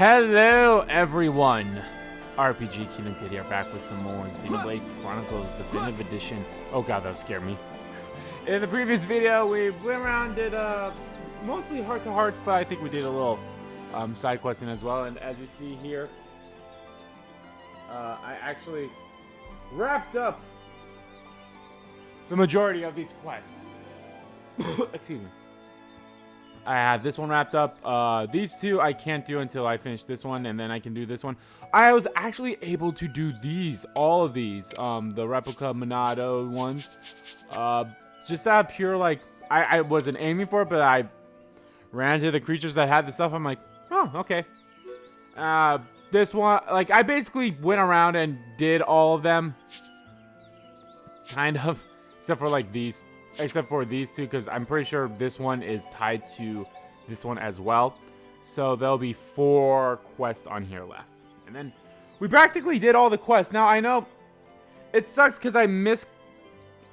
Hello, everyone. RPG Kingdom Kid here, back with some more Xenoblade Chronicles Definitive Edition. Oh god, that scared me. In the previous video, we went around, did mostly heart-to-heart, but I think we did a little side questing as well. And as you see here, I actually wrapped up the majority of these quests. Excuse me. I have this one wrapped up. These two I can't do until I finish this one, and then I can do this one. I was actually able to do these, all of these, the replica Monado ones. Just out of pure, like, I wasn't aiming for it, but I ran into the creatures that had the stuff. I'm like, oh, okay. This one, like, I basically went around and did all of them. Kind of. Except for, like, these. Except for these two, because I'm pretty sure this one is tied to this one as well. So there'll be 4 quests on here left. And then we practically did all the quests. Now, I know it sucks because I missed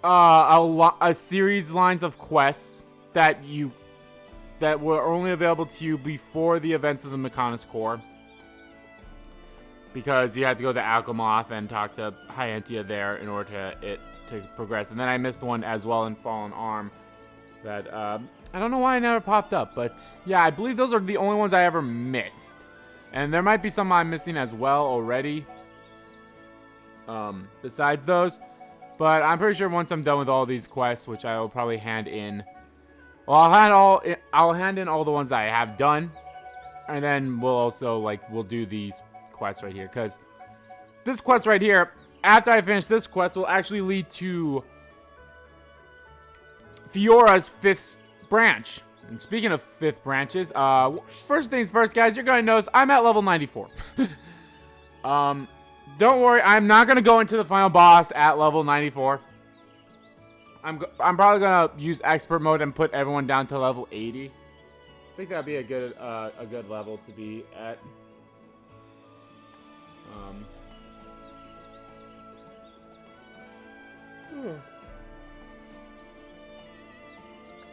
a series lines of quests that were only available to you before the events of the Mechonis core. Because you had to go to Alchemoth and talk to Hyantia there in order to progress. And then I missed one as well in Fallen Arm that I don't know why it never popped up, but yeah, I believe those are the only ones I ever missed. And there might be some I'm missing as well already besides those, but I'm pretty sure once I'm done with all these quests, which I will probably hand in, well, I'll hand in all the ones I have done, and then we'll also, like, we'll do these quests right here, because this quest right here, after I finish this quest, will actually lead to Fiora's 5th branch. And speaking of 5th branches, first things first, guys, you're going to notice I'm at level 94. Don't worry, I'm not going to go into the final boss at level 94. I'm probably going to use expert mode and put everyone down to level 80. I think that'd be a good level to be at.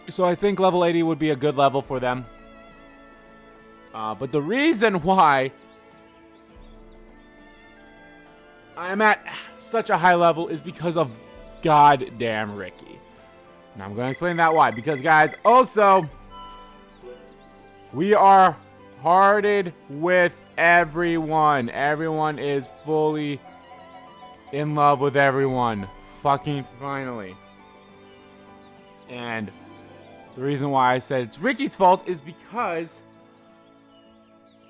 So I think level 80 would be a good level for them. But the reason why I'm at such a high level is because of goddamn Ricky. Now I'm going to explain that why. Because, guys, also, we are hearted with everyone. Everyone is fully in love with everyone. Fucking finally. And the reason why I said it's Ricky's fault is because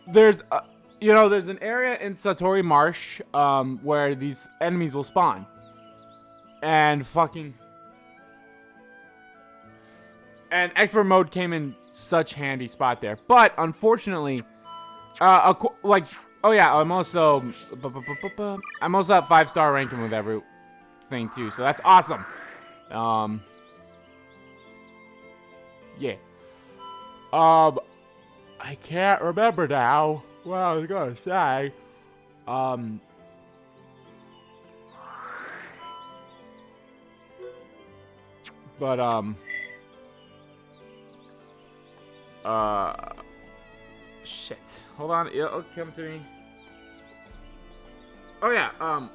there's an area in Satori Marsh where these enemies will spawn. And expert mode came in such handy spot there. But unfortunately, oh yeah, I'm also at 5-star ranking with everything too, so that's awesome. Yeah. I can't remember now what I was gonna say. Shit. Hold on, it'll come to me. Oh yeah,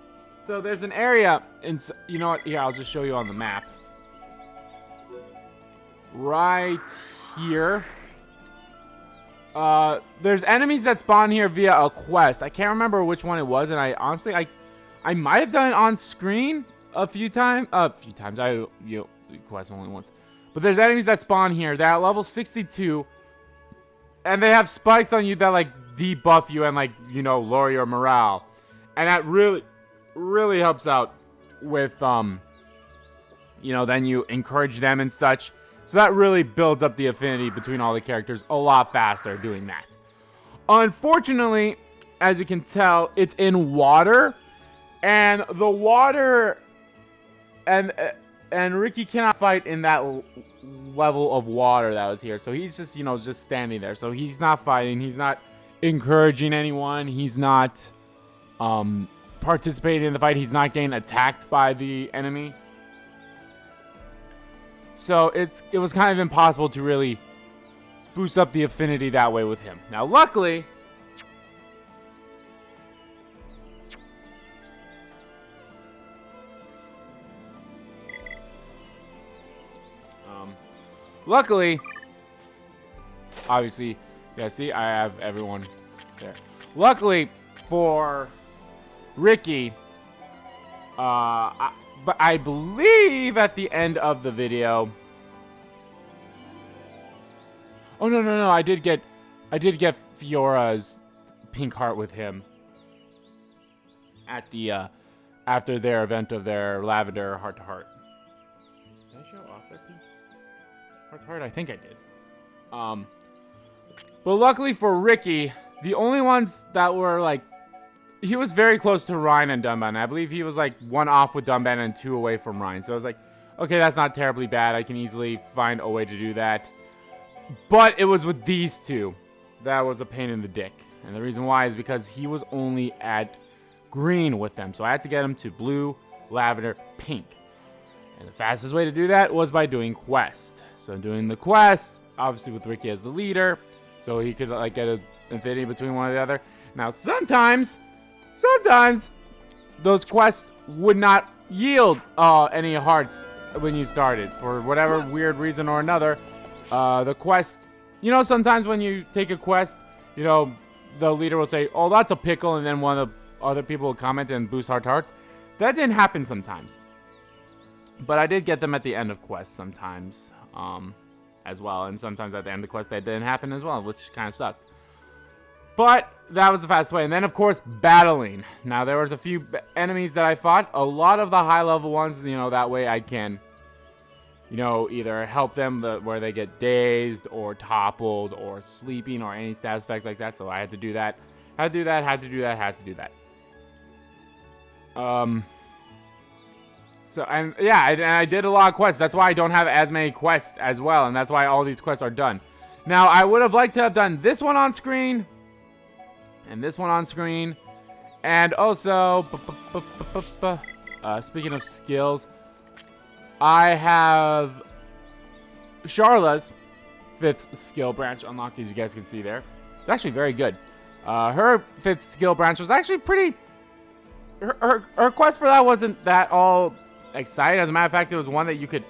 so there's an area in, you know what, here, I'll just show you on the map. Right here. There's enemies that spawn here via a quest. I can't remember which one it was, and I honestly, I might have done it on screen a few times. Quest only once. But there's enemies that spawn here. They're at level 62. And they have spikes on you that, like, debuff you and, like, lower your morale. And that really, really helps out with, then you encourage them and such. So that really builds up the affinity between all the characters a lot faster doing that. Unfortunately, as you can tell, it's in water. And the water and Ricky cannot fight in that level of water that was here. So he's just, just standing there. So he's not fighting. He's not encouraging anyone. He's not participating in the fight. He's not getting attacked by the enemy. So it was kind of impossible to really boost up the affinity that way with him. Now, luckily, Luckily, obviously, yeah, see, I have everyone there. Luckily for Ricky, but I believe at the end of the video. Oh no! I did get Fiora's pink heart with him at the after their event of their lavender heart to heart. Did I show off that pink heart to heart? I think I did. But luckily for Ricky, the only ones that were like, he was very close to Ryan and Dunban. I believe he was like 1 off with Dunban and 2 away from Ryan. So I was like, okay, that's not terribly bad. I can easily find a way to do that. But it was with these 2 that was a pain in the dick. And the reason why is because he was only at green with them. So I had to get him to blue, lavender, pink. And the fastest way to do that was by doing quests. So doing the quest, obviously with Ricky as the leader, so he could like get an infinity between one or the other. Now sometimes those quests would not yield any hearts when you started for whatever weird reason or another. The quest, you know, sometimes when you take a quest, you know, the leader will say, "Oh, that's a pickle," and then one of the other people will comment and boost hearts. That didn't happen sometimes, but I did get them at the end of quests sometimes, as well, and sometimes at the end of the quest that didn't happen as well, which kind of sucked. But that was the fastest way. And then, of course, battling. Now, there was a few enemies that I fought. A lot of the high-level ones, you know, that way I can, you know, either help them where they get dazed or toppled or sleeping or any status effect like that. So I had to do that. Had to do that. So, and yeah, I did a lot of quests. That's why I don't have as many quests as well. And that's why all these quests are done. Now, I would have liked to have done this one on screen. And this one on screen. And also, speaking of skills, I have Charla's 5th skill branch unlocked, as you guys can see there. It's actually very good. Her 5th skill branch was actually pretty... Her quest for that wasn't that all exciting. As a matter of fact, it was one that you could...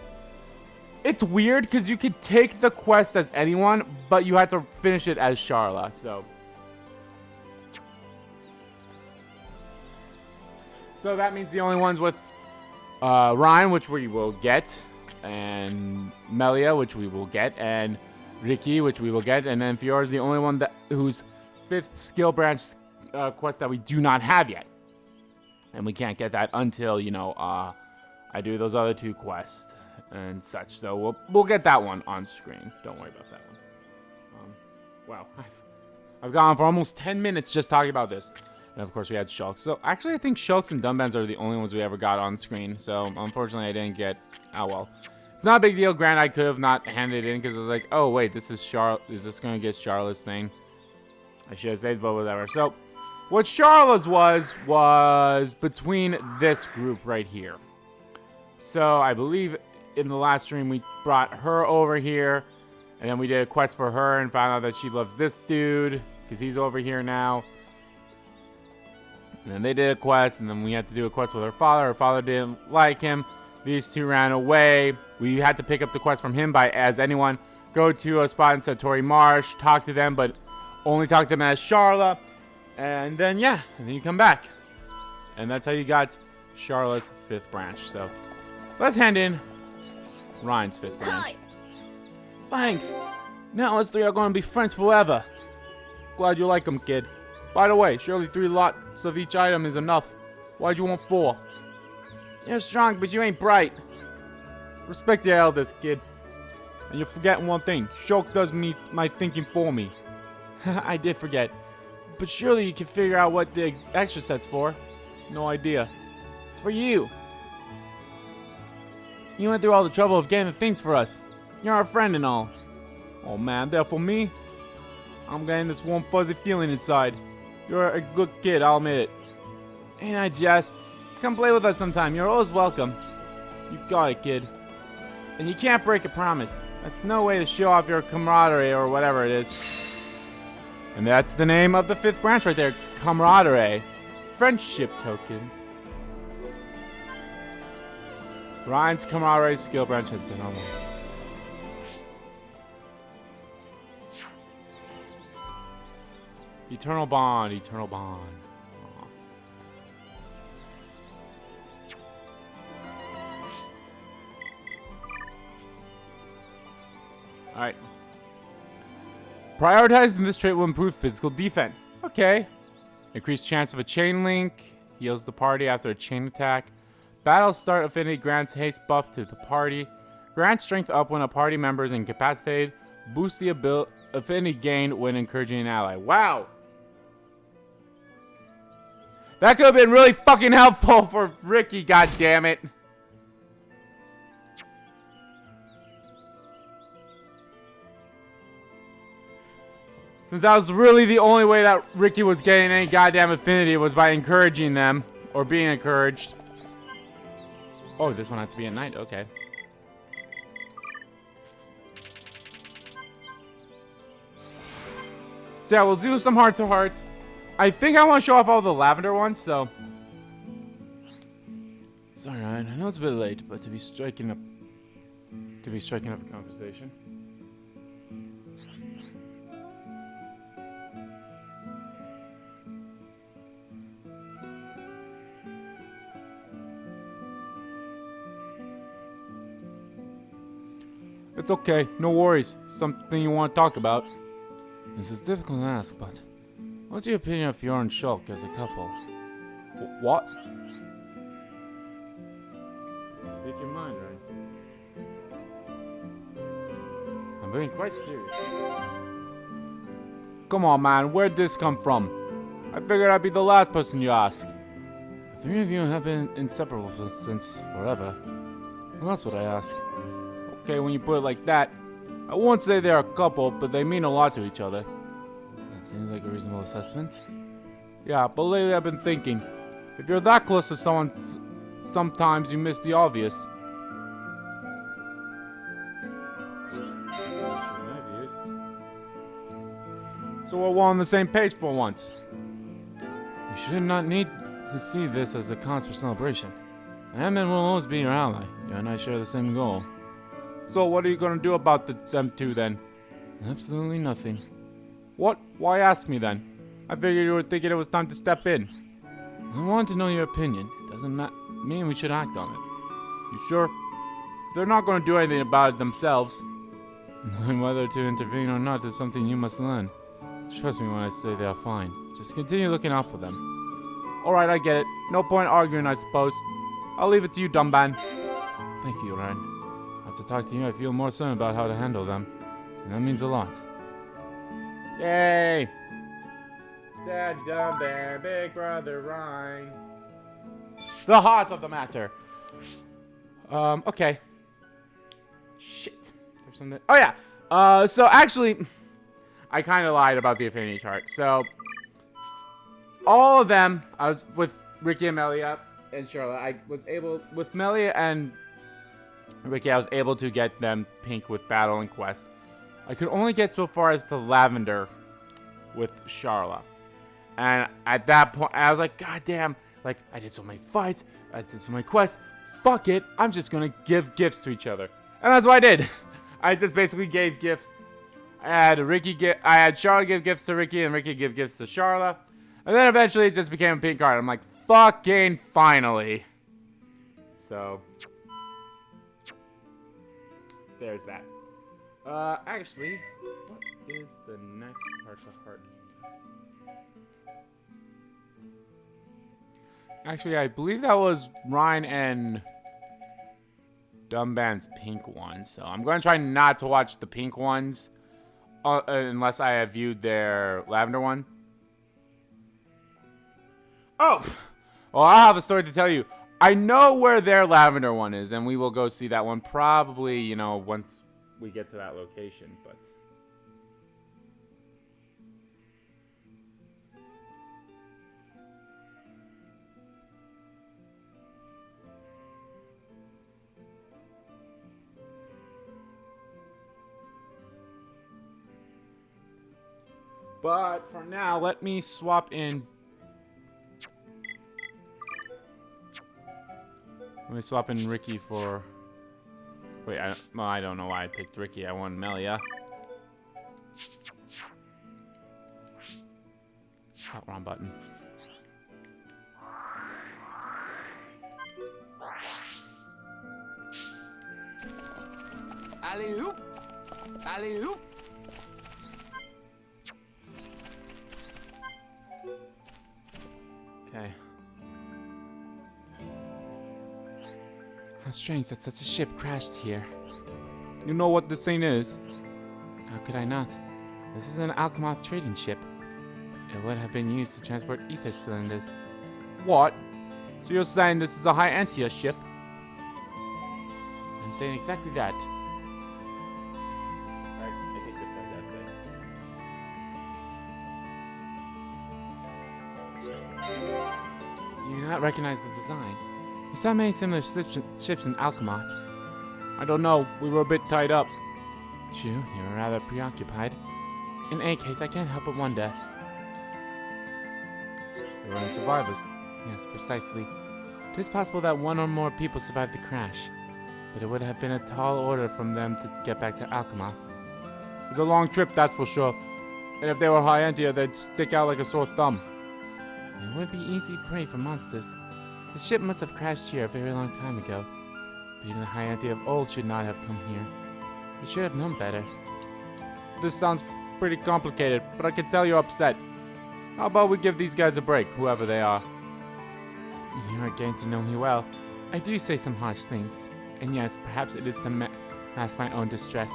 It's weird, because you could take the quest as anyone, but you had to finish it as Charla, so... So that means the only ones with Ryan, which we will get, and Melia, which we will get, and Ricky, which we will get, and then Fiora is the only one that whose 5th skill branch quest that we do not have yet. And we can't get that until, you know, I do those other 2 quests and such. So we'll get that one on screen. Don't worry about that one. Wow. I've gone for almost 10 minutes just talking about this. And of course we had Shulk. So actually I think Shulks and Dumbans are the only ones we ever got on screen. So unfortunately I didn't get... Oh well. It's not a big deal. Granted, I could have not handed it in because I was like, oh wait, this is is this going to get Charlotte's thing? I should have saved, but whatever. So what Charlotte's was between this group right here. So I believe in the last stream we brought her over here. And then we did a quest for her and found out that she loves this dude because he's over here now. And then they did a quest, and then we had to do a quest with her father. Her father didn't like him. These 2 ran away. We had to pick up the quest from him by as anyone. Go to a spot in Satori Marsh, talk to them, but only talk to them as Charla. And then, yeah, and then you come back. And that's how you got Charla's 5th branch. So, let's hand in Ryan's 5th branch. Thanks. Now us 3 are going to be friends forever. Glad you like them, kid. By the way, surely 3 lots of each item is enough. Why'd you want 4? You're strong, but you ain't bright. Respect your elders, kid. And you're forgetting one thing. Shulk does my thinking for me. I did forget. But surely you can figure out what the extra set's for. No idea. It's for you. You went through all the trouble of getting the things for us. You're our friend and all. Oh man, there for me? I'm getting this warm fuzzy feeling inside. You're a good kid, I'll admit it. Ain't I just? Come play with us sometime. You're always welcome. You got it, kid. And you can't break a promise. That's no way to show off your camaraderie or whatever it is. And that's the name of the 5th branch right there. Camaraderie. Friendship tokens. Ryan's camaraderie skill branch has been unlocked. Eternal bond, eternal bond. Alright. Prioritizing this trait will improve physical defense. Okay. Increased chance of a chain link. Heals the party after a chain attack. Battle start affinity grants haste buff to the party. Grants strength up when a party member is incapacitated. Boost the affinity gained when encouraging an ally. Wow! That could have been really fucking helpful for Ricky, goddammit. Since that was really the only way that Ricky was getting any goddamn affinity was by encouraging them. Or being encouraged. Oh, this one has to be at night. Okay. So yeah, we'll do some heart-to-hearts. I think I want to show off all the lavender ones, so... Sorry, Ryan. I know it's a bit late, but to be striking up a conversation. It's okay, no worries. Something you want to talk about. This is difficult to ask, but what's your opinion of Fiora and Shulk as a couple? What? Speak your mind, right? I'm being quite serious. Come on, man, where'd this come from? I figured I'd be the last person you ask. The three of you have been inseparable since forever. Well, that's what I ask. Okay, when you put it like that, I won't say they're a couple, but they mean a lot to each other. That seems like a reasonable assessment. Yeah, but lately I've been thinking, if you're that close to someone, sometimes you miss the obvious. So we're all on the same page for once. You should not need to see this as a cause for celebration. Ant-Man will always be your ally. You and I share the same goal. So what are you gonna do about them two then? Absolutely nothing. What? Why ask me then? I figured you were thinking it was time to step in. I want to know your opinion. Doesn't mean we should act on it. You sure? They're not gonna do anything about it themselves. Knowing whether to intervene or not is something you must learn. Trust me when I say they are fine. Just continue looking out for them. Alright, I get it. No point arguing, I suppose. I'll leave it to you, dumban. Thank you, Ryan. After talking to you, I feel more certain about how to handle them. And that means a lot. Yay! Daddy Dumb Bear, Big Brother Ryan. The heart of the matter. Okay. Shit. There's something. Oh, yeah. So actually, I kind of lied about the affinity chart. So, all of them, I was with Ricky and Melia and Charlotte. I was able, with Melia and Ricky, I was able to get them pink with battle and quest. I could only get so far as the lavender with Charla. And at that point, I was like, God damn, like, I did so many fights, I did so many quests, fuck it, I'm just gonna give gifts to each other. And that's what I did. I just basically gave gifts. I had Charla give gifts to Ricky, and Ricky give gifts to Charla. And then eventually it just became a pink card. I'm like, fucking finally. So... there's that. Actually, what is the next heart-to-heart? Actually, I believe that was Ryan and Dumban's pink one. So I'm going to try not to watch the pink ones unless I have viewed their lavender one. Oh! Well, I have a story to tell you. I know where their lavender one is, and we will go see that one probably, you know, once we get to that location, but... But for now, let me swap in... Let me swap in Ricky for... Wait, I don't know why I picked Ricky. I want Melia. Oh, wrong button. Alley-oop! Alley-oop! Okay. How strange that such a ship crashed here. You know what this thing is? How could I not? This is an Alchemoth trading ship. It would have been used to transport ether cylinders. What? So you're saying this is a High-Antia ship? I'm saying exactly that. I think that's what I say. Do you not recognize the design? You saw many similar ships in Alchemoth. I don't know. We were a bit tied up. True, you were rather preoccupied. In any case, I can't help but wonder. There were survivors. Yes, precisely. It is possible that one or more people survived the crash, but it would have been a tall order from them to get back to Alchemoth. It was a long trip, that's for sure. And if they were High-Antia, they'd stick out like a sore thumb. It would be easy prey for monsters. The ship must have crashed here a very long time ago. But even the High-Antia of old should not have come here. They should have known better. This sounds pretty complicated, but I can tell you're upset. How about we give these guys a break, whoever they are? You are getting to know me well. I do say some harsh things. And yes, perhaps it is to mask my own distress.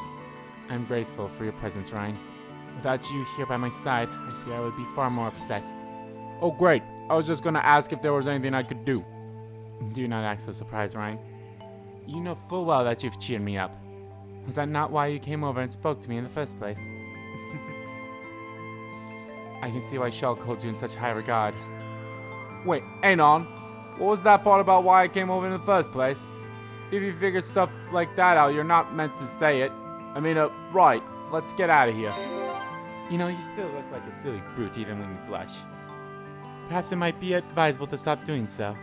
I'm grateful for your presence, Ryan. Without you here by my side, I fear I would be far more upset. Oh great, I was just gonna ask if there was anything I could do. Do not act so surprised, Ryan. You know full well that you've cheered me up. Was that not why you came over and spoke to me in the first place? I can see why Shulk holds you in such high regard. Wait, hang on. What was that part about why I came over in the first place? If you figured stuff like that out, you're not meant to say it. I mean, right. Let's get out of here. You know, you still look like a silly brute even when you blush. Perhaps it might be advisable to stop doing so.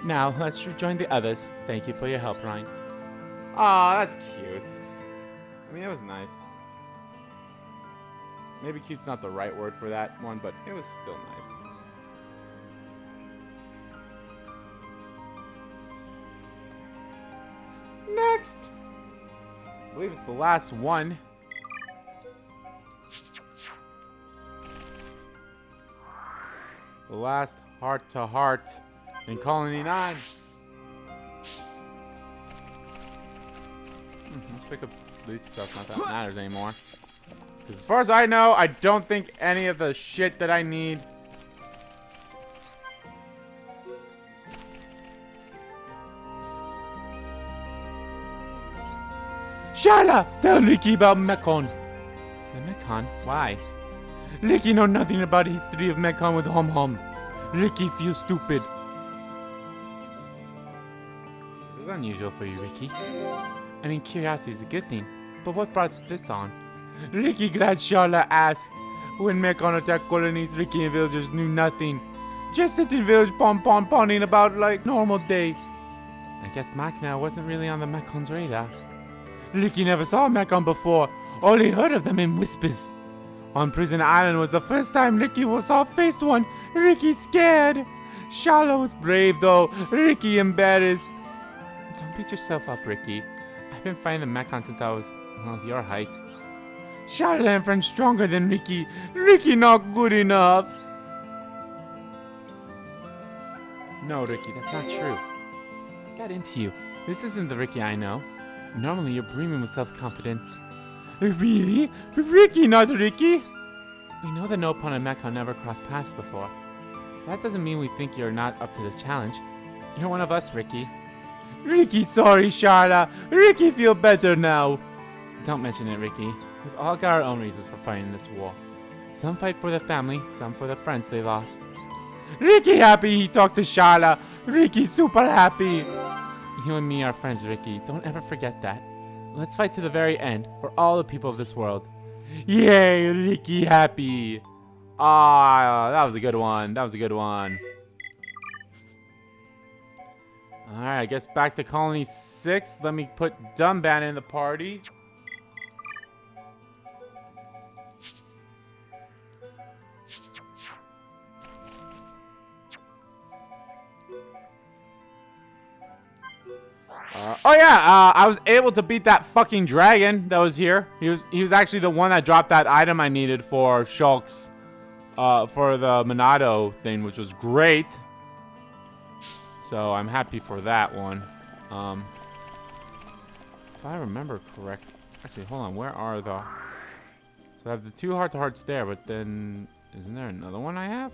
Now, let's rejoin the others. Thank you for your help, Ryan. Aw, that's cute. I mean, it was nice. Maybe cute's not the right word for that one, but it was still nice. Next! I believe it's the last one. The last heart-to-heart in Colony 9. Let's pick up this stuff. Not that it matters anymore. Because as far as I know, I don't think any of the shit that I need. Shala! Tell Ricky about Mechon. The Mechon? Why? Ricky know nothing about the history of Mechon with Hom Hom. Ricky feels stupid. This is unusual for you, Ricky. I mean, curiosity is a good thing, but what brought this on? Ricky glad Sharla asked. When Mechon attacked colonies, Ricky and villagers knew nothing. Just sit in village pon-pon-poning about like normal days. I guess Machna wasn't really on the Mechon's radar. Ricky never saw a Mechon before, only heard of them in whispers. On Prison Island was the first time Ricky saw faced one. Ricky scared. Sharla was brave though. Ricky embarrassed. Don't beat yourself up, Ricky. I've been fighting the Mechon since I was, well, your height. Sharla and friends stronger than Ricky. Ricky not good enough. No, Ricky, that's not true. What's got into you? This isn't the Ricky I know. Normally you're brimming with self-confidence. Really? Ricky, not Ricky? We know that Nopon and Mechon never crossed paths before. That doesn't mean we think you're not up to the challenge. You're one of us, Ricky. Ricky, sorry, Sharla. Ricky, feel better now. Don't mention it, Ricky. We've all got our own reasons for fighting this war. Some fight for the family, some for the friends they lost. Ricky happy he talked to Sharla. Ricky super happy. You and me are friends, Ricky. Don't ever forget that. Let's fight to the very end for all the people of this world. Yay, Ricky happy. Ah, that was a good one. That was a good one. Alright, I guess back to Colony 6. Let me put Dumban in the party. Oh yeah, I was able to beat that fucking dragon that was here. He was actually the one that dropped that item I needed for Shulk's, for the Monado thing, which was great. So I'm happy for that one. If I remember correct, actually, hold on. Where are the? So I have the 2 heart-to-hearts there, but then isn't there another one I have?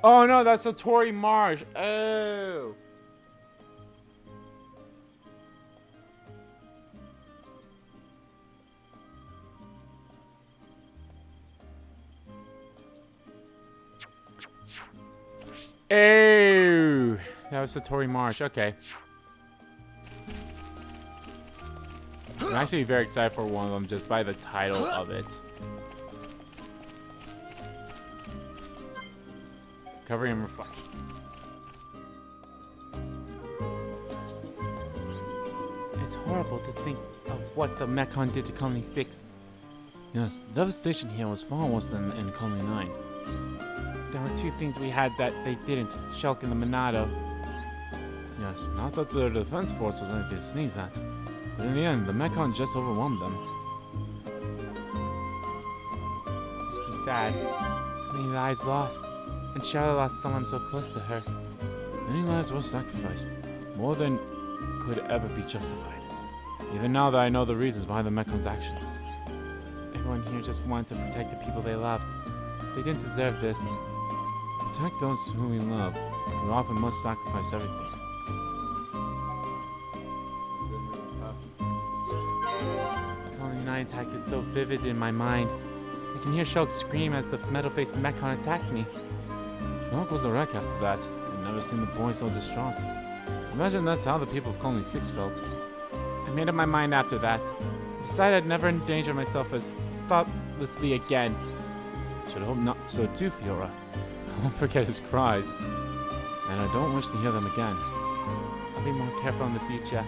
Oh no, that's a Tory Marsh. Oh. Oh, that was the Tory Marsh. Okay. I'm actually very excited for one of them just by the title of it. Recovery and reflection. It's horrible to think of what the Mechon did to Colony 6. Yes, the devastation here was far worse than in Colony 9. There were 2 things we had that they didn't, Shulk and the Monado. Yes, not that their defense force was anything to sneeze at. But in the end, the Mechon just overwhelmed them. This is sad. So many lives lost. And Shadow lost someone so close to her. Many lives were sacrificed. More than could ever be justified. Even now that I know the reasons behind the Mechonis' actions. Everyone here just wanted to protect the people they loved. They didn't deserve this. To protect those who we love, we often must sacrifice everything. The Colony 9 attack is so vivid in my mind. I can hear Shulk scream as the metal-faced Mechon attacked me. Shulk was a wreck after that. I've never seen the boy so distraught. Imagine that's how the people of Colony 6 felt. I made up my mind after that. I decided I'd never endanger myself as thoughtlessly again. Should hope not so too, Fiora. I won't forget his cries. And I don't wish to hear them again. I'll be more careful in the future.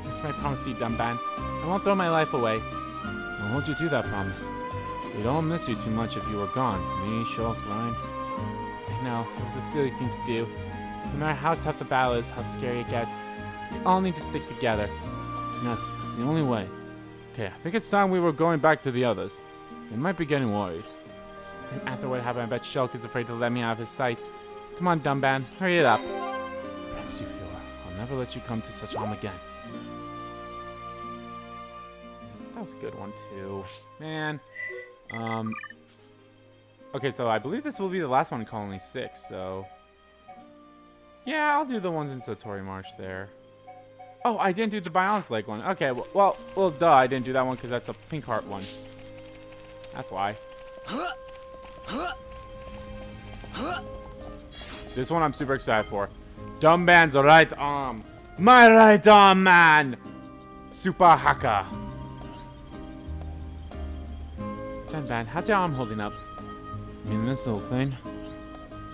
That's my promise to you, Dumban. I won't throw my life away. I'll hold you to that promise. We'd all miss you too much if you were gone. Me, Shulk, Ryan. I know, it was a silly thing to do. No matter how tough the battle is, how scary it gets, we all need to stick together. Yes, that's the only way. Okay, I think it's time we were going back to the others. They might be getting worried. And after what happened, I bet Shulk is afraid to let me out of his sight. Come on, Dumban, hurry it up. I promise you, Fiora, I'll never let you come to such harm again. That was a good one, too. Man. Okay, so I believe this will be the last one in Colony 6, so... Yeah, I'll do the ones in Satori Marsh there. Oh, I didn't do the Bionis Lake one. Okay, well, duh, I didn't do that one because that's a pink heart one. That's why. This one I'm super excited for. Dumban's right arm. My right arm, man! Super Haka. Dumban, how's your arm holding up? I mean, this little thing.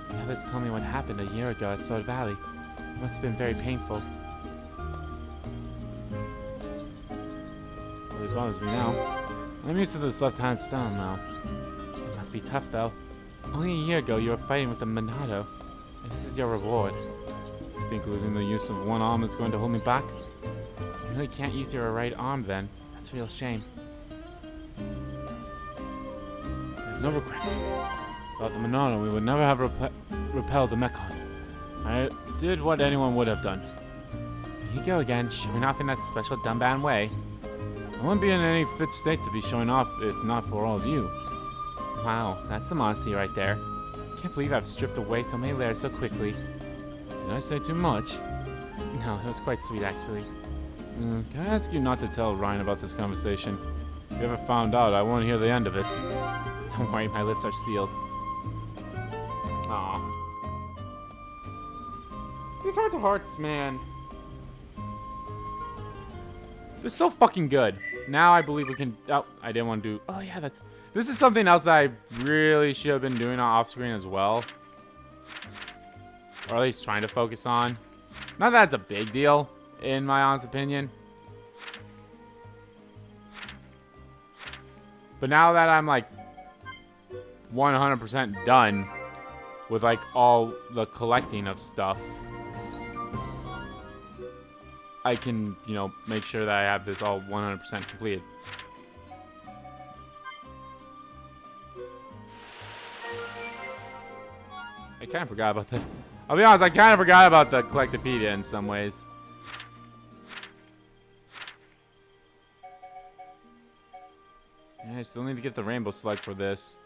The others told me what happened a year ago at Sword Valley. It must have been very painful. Really bothers me now. I'm used to this left-hand style now. It must be tough, though. Only a year ago, you were fighting with the Monado, and this is your reward. You think losing the use of one arm is going to hold me back? You really can't use your right arm, then. That's a real shame. I have no regrets. Without the Monado, we would never have repelled the Mechon. I did what anyone would have done. Here you go again, showing off in that special Dumban way. I wouldn't be in any fit state to be showing off if not for all of you. Wow, that's some honesty right there. Can't believe I've stripped away so many layers so quickly. Did I say too much? No, it was quite sweet actually. Can I ask you not to tell Ryan about this conversation? If you ever found out, I won't hear the end of it. Don't worry, my lips are sealed. Aw. These heart-to-hearts, man. They're so fucking good. Now I believe we can... Oh, I didn't want to do... Oh, yeah, that's... This is something else that I really should have been doing off-screen as well. Or at least trying to focus on. Not that it's a big deal, in my honest opinion. But now that I'm like 100% done with like all the collecting of stuff, I can, you know, make sure that I have this all 100% completed. I kind of forgot about that. I'll be honest, I kind of forgot about the Collectopedia in some ways. Yeah, I still need to get the rainbow slug for this.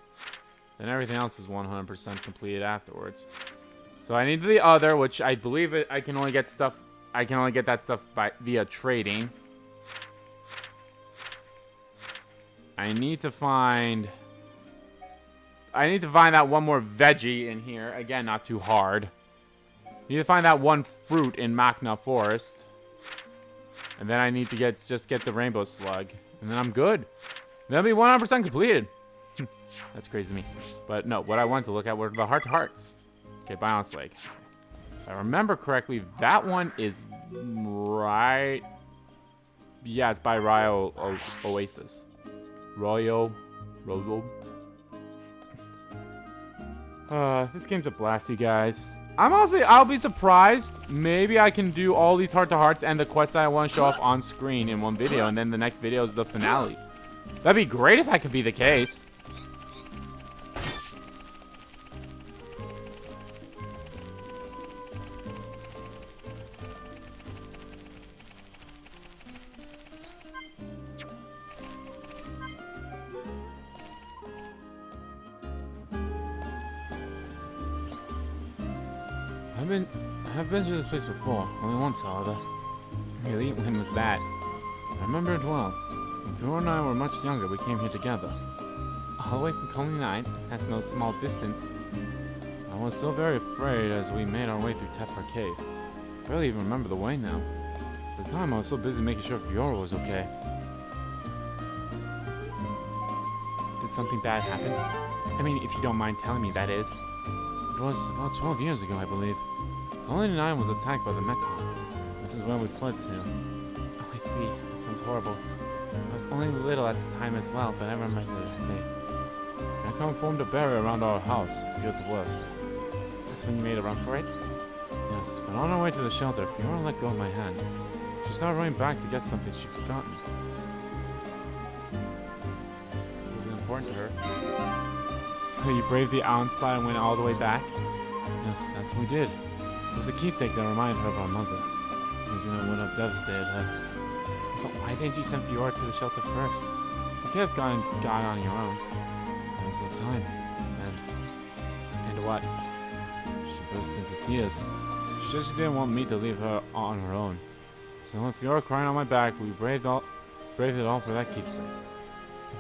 Then everything else is 100% completed afterwards. So I need the other, which I believe I can only get stuff. I can only get that stuff via trading. I need to find that one more veggie in here. Again, not too hard. Need to find that one fruit in Machna Forest. And then I need to just get the rainbow slug. And then I'm good. That'll be 100% completed. That's crazy to me. But no, what I wanted to look at were the heart-to-hearts. Okay, Bionis Lake. If I remember correctly, that one is right... Yeah, it's by Rio Oasis. Royo. This game's a blast, you guys. I'll be surprised. Maybe I can do all these heart-to-hearts and the quests that I want to show off on screen in one video, and then the next video is the finale. That'd be great if that could be the case. I've been to this place before, only once, however. Really? When was that? I remember it well. When Fiora and I were much younger, we came here together. All the way from Coney Night, that's no small distance. I was so very afraid as we made our way through Tephra Cave. I barely even remember the way now. At the time, I was so busy making sure Fiora was okay. Did something bad happen? I mean, if you don't mind telling me, that is. It was about 12 years ago, I believe. Colony 9 was attacked by the Mechon. This is where we fled to. Oh, I see. That sounds horrible. I was only little at the time as well, but I remember this day. Mechon formed a barrier around our house, feared the worst. That's when you made a run for it? Yes, but on our way to the shelter, Fiora let go of my hand. She started running back to get something she'd forgotten. Was it important to her? So you braved the onslaught and went all the way back? Yes, that's what we did. It was a keepsake that reminded her of our mother. Losing it would have devastated us. But why didn't you send Fiora to the shelter first? You could have gone on your own. There was no time. And what? She burst into tears. She said she didn't want me to leave her on her own. So with Fiora crying on my back, we braved it all for that keepsake.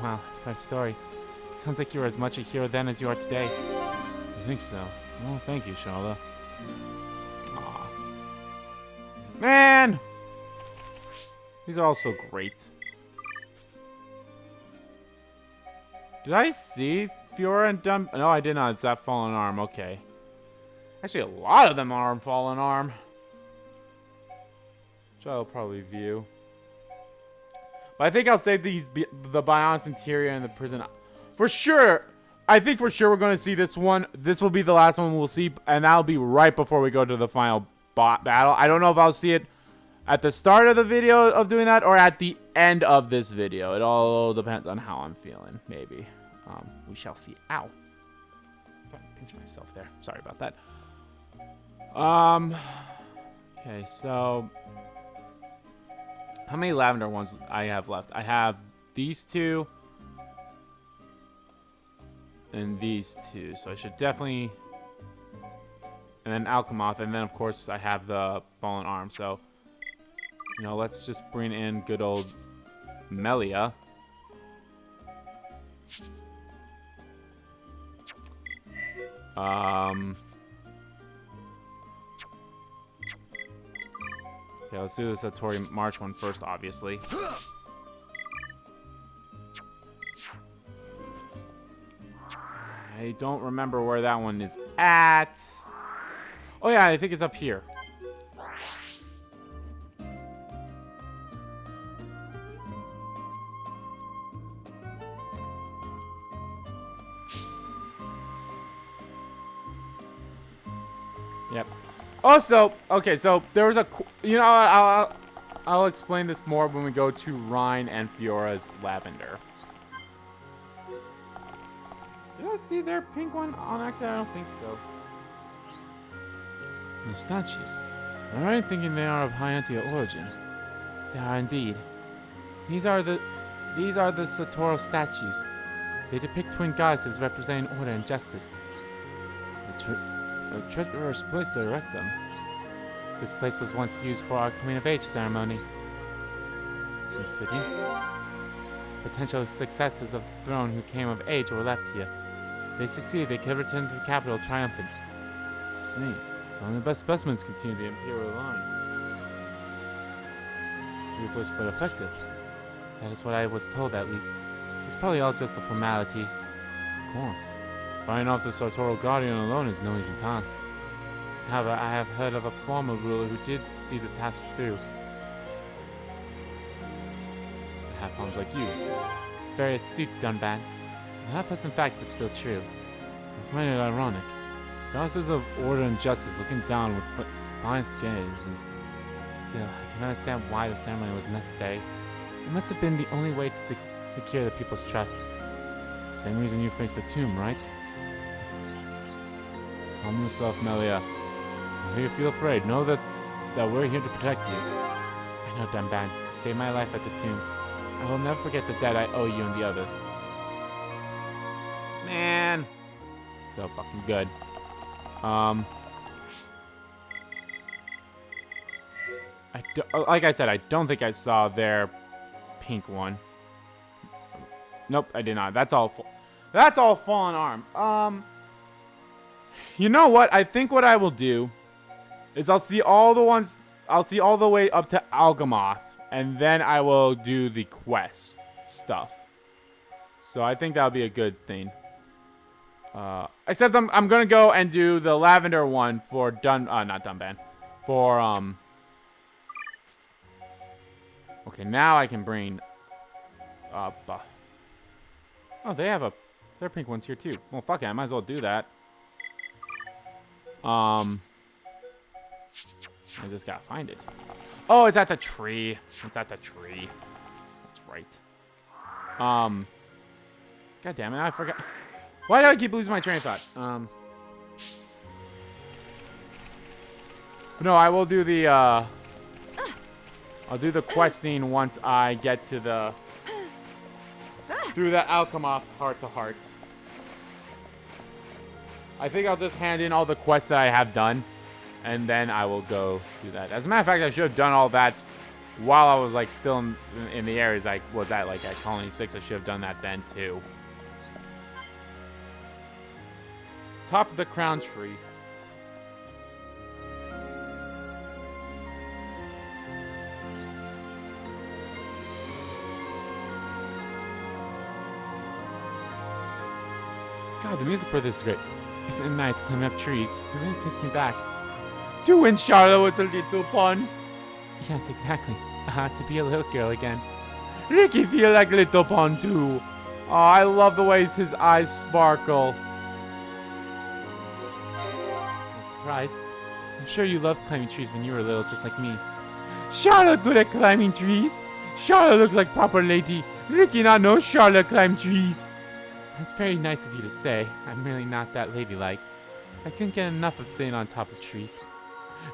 Wow, that's quite a story. Sounds like you were as much a hero then as you are today. You think so? Well, thank you, Shala. Aw. Man! These are all so great. Did I see Fiora and Dumb? No, I did not. It's that Fallen Arm. Okay. Actually, a lot of them are in Fallen Arm. Which I'll probably view. But I think I'll save the Bionis Interior and the prison. For sure. I think for sure we're going to see this one. This will be the last one we'll see. And that'll be right before we go to the final battle. I don't know if I'll see it at the start of the video of doing that or at the end of this video. It all depends on how I'm feeling. Maybe. We shall see. Ow. I pinched myself there. Sorry about that. Okay, so how many lavender ones I have left? I have these two and these two, so I should definitely, and then Alchemoth, and then of course I have the Fallen Arm. So, you know, let's just bring in good old Melia. Okay, let's do this Satori March one first, obviously. I don't remember where that one is at. Oh yeah, I think it's up here. Yep. Also, okay, so there was a, you know, I'll explain this more when we go to Rhine and Fiora's lavender. Did I see their pink one on accident? I don't think so. The statues. Am I right in thinking they are of high origin? They are indeed. These are the Satoru statues. They depict twin goddesses representing order and justice. A treacherous place to erect them. This place was once used for our coming of age ceremony. Seems fitting. Potential successors of the throne who came of age were left here. If they succeed, they could return to the capital triumphant. See, so only the best specimens continue the imperial line. Ruthless but effective. That is what I was told, at least. It's probably all just a formality. Of course. Fighting off the Sartorial Guardian alone is no easy task. However, I have heard of a former ruler who did see the task through. Half-homes like you. Very astute, Dunban. Not a pleasant fact, but still true. I find it ironic. Goddesses of order and justice looking down with biased gazes. Still, I can understand why the ceremony was necessary. It must have been the only way to secure the people's trust. Same reason you faced the tomb, right? Calm yourself, Melia. If you feel afraid, know that we're here to protect you. I know, Dunban. You saved my life at the tomb. I will never forget the debt I owe you and the others. Man. So fucking good. Like I said, I don't think I saw their pink one. Nope, I did not. That's all fallen arm. You know what? I think what I will do is I'll see all the way up to Algamoth, and then I will do the quest stuff. So I think that'll be a good thing. Except I'm gonna go and do the lavender one for not Dunban. For okay, now I can bring up. Oh, they have their pink ones here too. Well, fuck it, I might as well do that. I just gotta find it. Oh, it's at the tree. It's at the tree. That's right. God damn it, I forgot. Why do I keep losing my train of thought? No, I will do the I'll do the questing once I get to the through the Alchemath Heart to Hearts. I think I'll just hand in all the quests that I have done, and then I will go do that. As a matter of fact, I should have done all that while I was like still in the areas I was at, like at Colony 6. I should have done that then too. Top of the crown tree. God, the music for this is great. Isn't it nice climbing up trees? It really takes me back. To when Charlotte was a little pun. Yes, exactly. To be a little girl again. Ricky feel like little pun too. Oh, I love the ways his eyes sparkle. Surprise. I'm sure you loved climbing trees when you were little, just like me. Charlotte good at climbing trees. Charlotte looks like proper lady. Ricky not know Charlotte climb trees. That's very nice of you to say. I'm really not that ladylike. I couldn't get enough of staying on top of trees.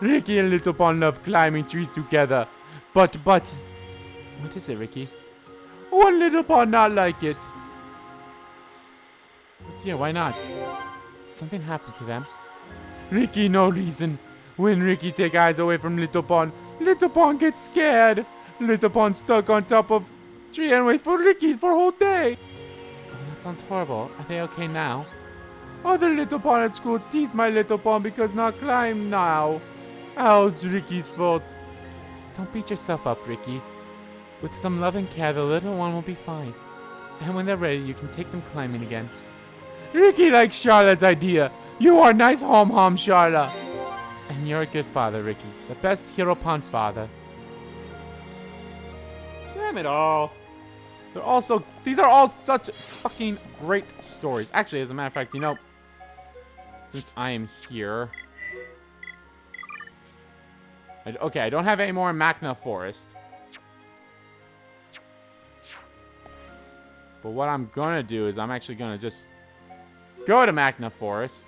Ricky and Little Pond love climbing trees together. But... What is it, Ricky? One Little Pond not like it. Oh dear, why not? Did something happen to them? Ricky, no reason. When Ricky take eyes away from Little Pond gets scared. Little Pond stuck on top of tree and wait for Ricky for a whole day. That sounds horrible. Are they okay now? Other Little Pond at school tease my Little Pond because not climb now. Oh, it's Ricky's fault. Don't beat yourself up, Ricky. With some love and care, the little one will be fine. And when they're ready, you can take them climbing again. Ricky likes Charlotte's idea. You are nice hom-hom, Charlotte. And you're a good father, Ricky. The best Hero Pond father. Damn it all. These are all such fucking great stories. Actually, as a matter of fact, you know, since I am here, Okay, I don't have any more in Machna Forest. But what I'm gonna do is I'm actually gonna just go to Machna Forest.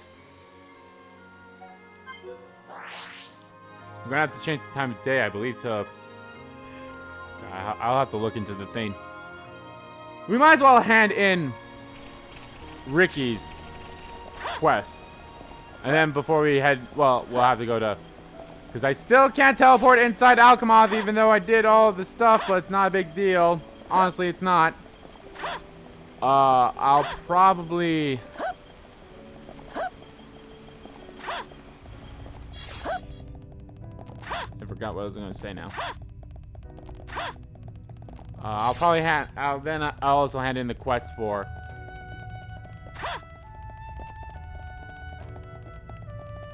I'm gonna have to change the time of day, I believe, to... I'll have to look into the thing. We might as well hand in Ricky's quest. And then before we head... Well, we'll have to go to... Because I still can't teleport inside Alchemoth, even though I did all the stuff, but it's not a big deal. Honestly, it's not. I'll probably... I forgot what I was going to say now. I'll probably hand... I'll also hand in the quest for...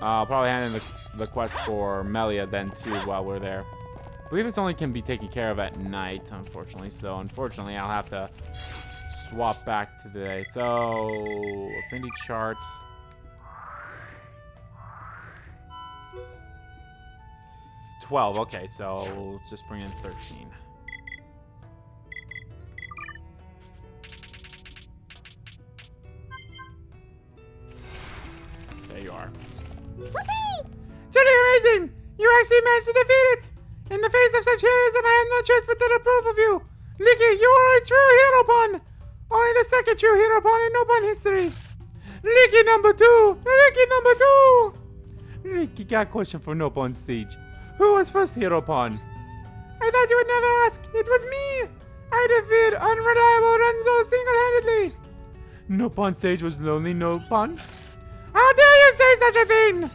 I'll probably hand in the quest for Melia then too while we're there. I believe this only can be taken care of at night, unfortunately. So unfortunately, I'll have to swap back today. So affinity charts. $12. Okay, so we'll just bring in 13. There you are. Truly amazing! You actually managed to defeat it! In the face of such heroism, I have no choice but to approve of you! Licky, you are a true hero pawn! Only the second true hero pawn in no pawn history! Licky number 2! Licky number 2! Ricky got a question for Nope on stage. Who was first hero pawn? I thought you would never ask! It was me! I defeated unreliable Renzo single-handedly! Nope on stage was lonely Nope on. How dare you say such a thing!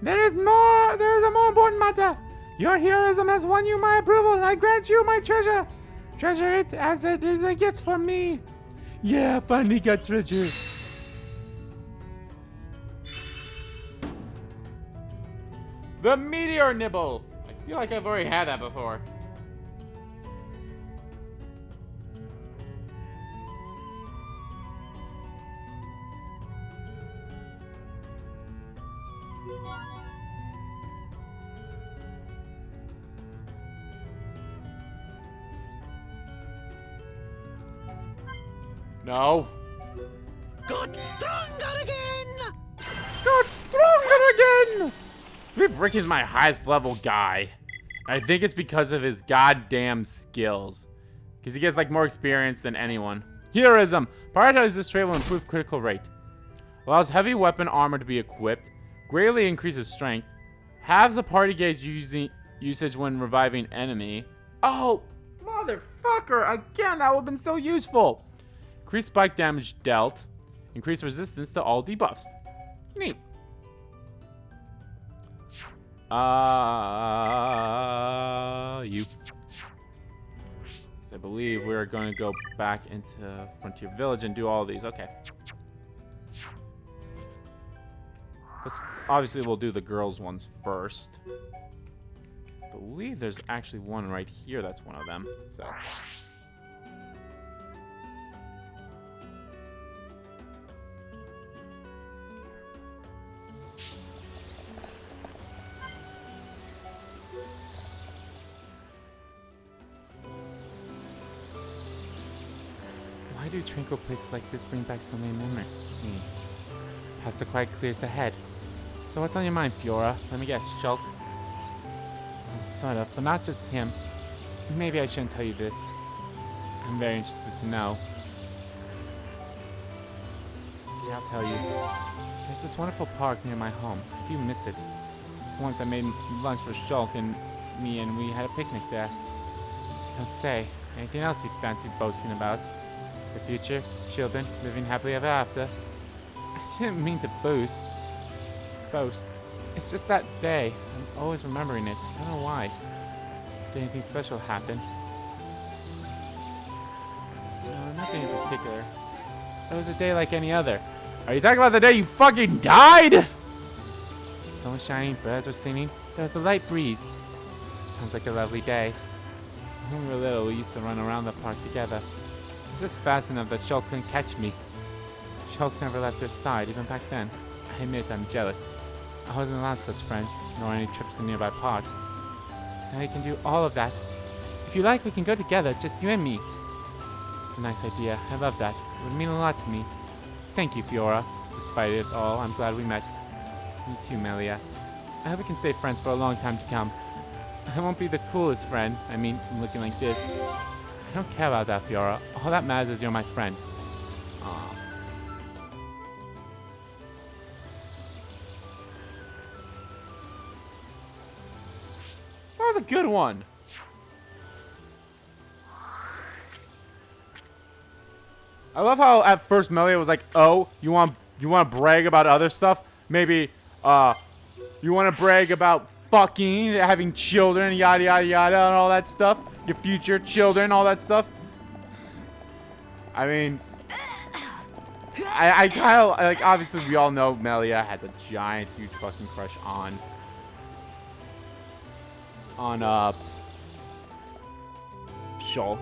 There is a more important matter. Your heroism has won you my approval, and I grant you my treasure. Treasure it as it is a gift from me. Yeah, finally got treasure. The meteor nibble. I feel like I've already had that before. No. Got stronger again! Got stronger again! I believe Ricky's my highest level guy. I think it's because of his goddamn skills. Because he gets like more experience than anyone. Heroism. Prioritize this trait will improve critical rate. Allows heavy weapon armor to be equipped. Greatly increases strength. Halves the party gauge usage when reviving enemy. Oh, motherfucker. Again, that would have been so useful. Increase spike damage dealt. Increase resistance to all debuffs. Neat. You. So I believe we're going to go back into Frontier Village and do all of these. Okay. Obviously, we'll do the girls' ones first. I believe there's actually one right here that's one of them. So. Why do tranquil places like this bring back so many memories? Perhaps the quiet clears the head. So what's on your mind, Fiora? Let me guess, Shulk? Well, sort of, but not just him. Maybe I shouldn't tell you this. I'm very interested to know. Okay, I'll tell you. There's this wonderful park near my home. I do miss it. Once I made lunch for Shulk and me, and we had a picnic there. Don't say. Anything else you fancy boasting about? The future, children, living happily ever after. I didn't mean to boast. It's just that day. I'm always remembering it. I don't know why. Did anything special happen? No, nothing in particular. It was a day like any other. Are you talking about the day you fucking died? The sun was shining, birds were singing. There was a light breeze. Sounds like a lovely day. When we were little, we used to run around the park together. It was just fast enough that Shulk couldn't catch me. Shulk never left her side, even back then. I admit I'm jealous. I wasn't allowed such friends, nor any trips to nearby parks. I can do all of that. If you like, we can go together, just you and me. It's a nice idea. I love that. It would mean a lot to me. Thank you, Fiora. Despite it all, I'm glad we met. Me too, Melia. I hope we can stay friends for a long time to come. I won't be the coolest friend. I mean, looking like this. I don't care about that, Fiora. All that matters is you're my friend. Aw. That was a good one. I love how at first Melia was like, "Oh, you want to brag about other stuff? Maybe you want to brag about fucking having children, yada yada yada, and all that stuff. Your future children, all that stuff." I mean, I kind of like. Obviously, we all know Melia has a giant, huge fucking crush on Shulk.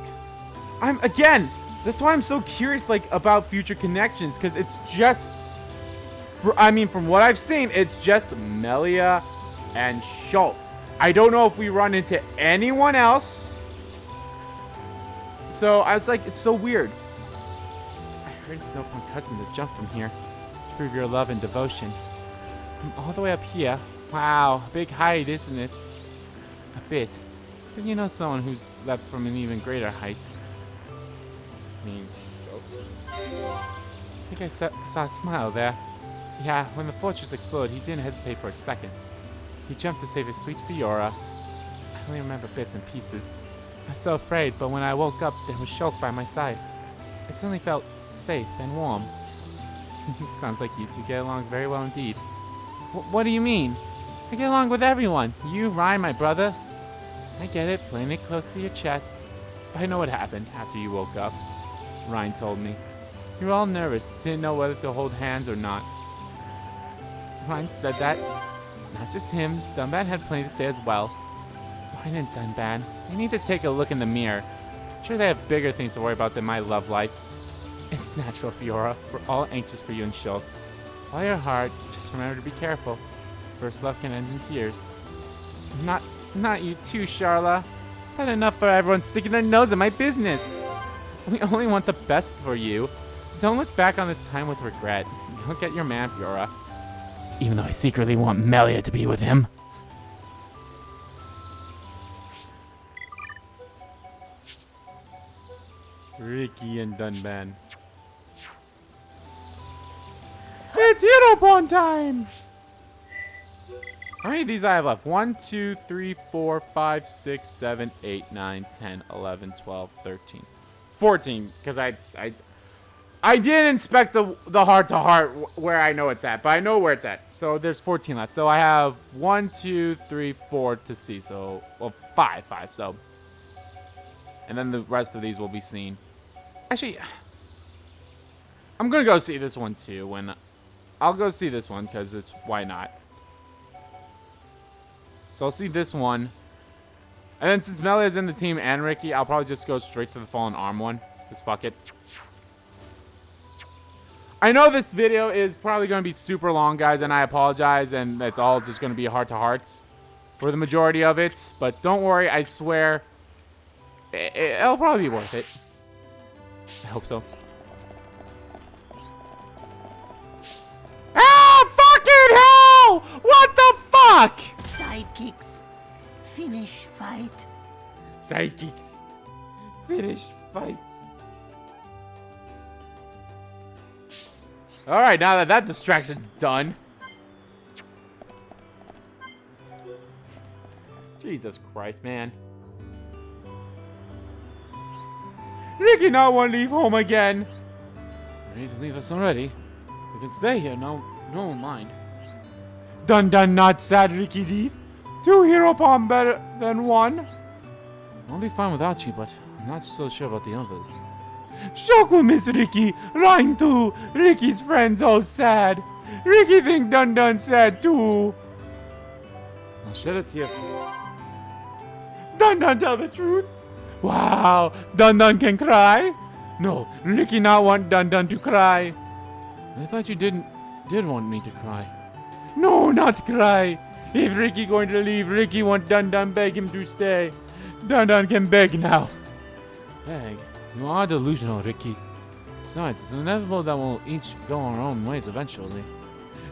That's why I'm so curious, like, about future connections, because it's just, I mean, from what I've seen, it's just Melia and Shulk. I don't know if we run into anyone else. So I was like, it's so weird. I heard it's no point custom to jump from here to prove your love and devotion. From all the way up here. Wow, a big height, isn't it? A bit. But you know someone who's leapt from an even greater height. I mean, I think I saw a smile there. Yeah, when the fortress exploded, he didn't hesitate for a second. He jumped to save his sweet Fiora. I only remember bits and pieces. I was so afraid, but when I woke up, there was Shulk by my side. I suddenly felt safe and warm. Sounds like you two get along very well indeed. What do you mean? I get along with everyone. You, Ryan, my brother. I get it, playing it close to your chest. I know what happened after you woke up. Ryan told me. You were all nervous, didn't know whether to hold hands or not. Ryan said that. Not just him, Dunban had plenty to say as well. Ryan and Dunban, they need to take a look in the mirror. I'm sure they have bigger things to worry about than my love life. It's natural, Fiora. We're all anxious for you and Shulk. Follow your heart, just remember to be careful. First love can end in tears. Not you too, Charla. Had enough for everyone sticking their nose in my business. We only want the best for you. Don't look back on this time with regret. Don't get your man, Fiora. Even though I secretly want Melia to be with him. Ricky and Dunban. It's Hero Pawn time! How many of these I have left? 1, 2, 3, 4, 5, 6, 7, 8, 9, 10, 11, 12, 13. 14, because I didn't inspect the heart-to-heart where I know it's at, but I know where it's at. So there's 14 left. So I have 1, 2, 3, 4 to see. So, well, 5, so. And then the rest of these will be seen. Actually, I'm going to go see this one too. I'll go see this one because it's, why not? So I'll see this one. And then since Melia's in the team and Ricky, I'll probably just go straight to the Fallen Arm one. Just fuck it. I know this video is probably going to be super long, guys, and I apologize. And it's all just going to be heart-to-hearts for the majority of it. But don't worry, I swear, it'll probably be worth it. I hope so. Ah, fucking hell! What the fuck? Sidekicks. Finish fight. Sidekicks. Finish fight. Alright, now that distraction's done. Jesus Christ, man. Ricky not want to leave home again. You need to leave us already. We can stay here, no one mind. Dun not sad, Ricky leave. 2 hero palm better than 1. I'll be fine without you, but I'm not so sure about the others. Shulk will miss Ricky. Ryan too. Ricky's friends all sad. Ricky think Dun sad too. I'll shed a tear for you. Dun tell the truth. Wow, Dun can cry? No, Ricky not want Dun to cry. I thought you did want me to cry. No, not cry. If Ricky going to leave, Ricky want Dun Dun beg him to stay. Dun Dun can beg now. Beg? You are delusional, Ricky. Besides, it's inevitable that we'll each go our own ways eventually.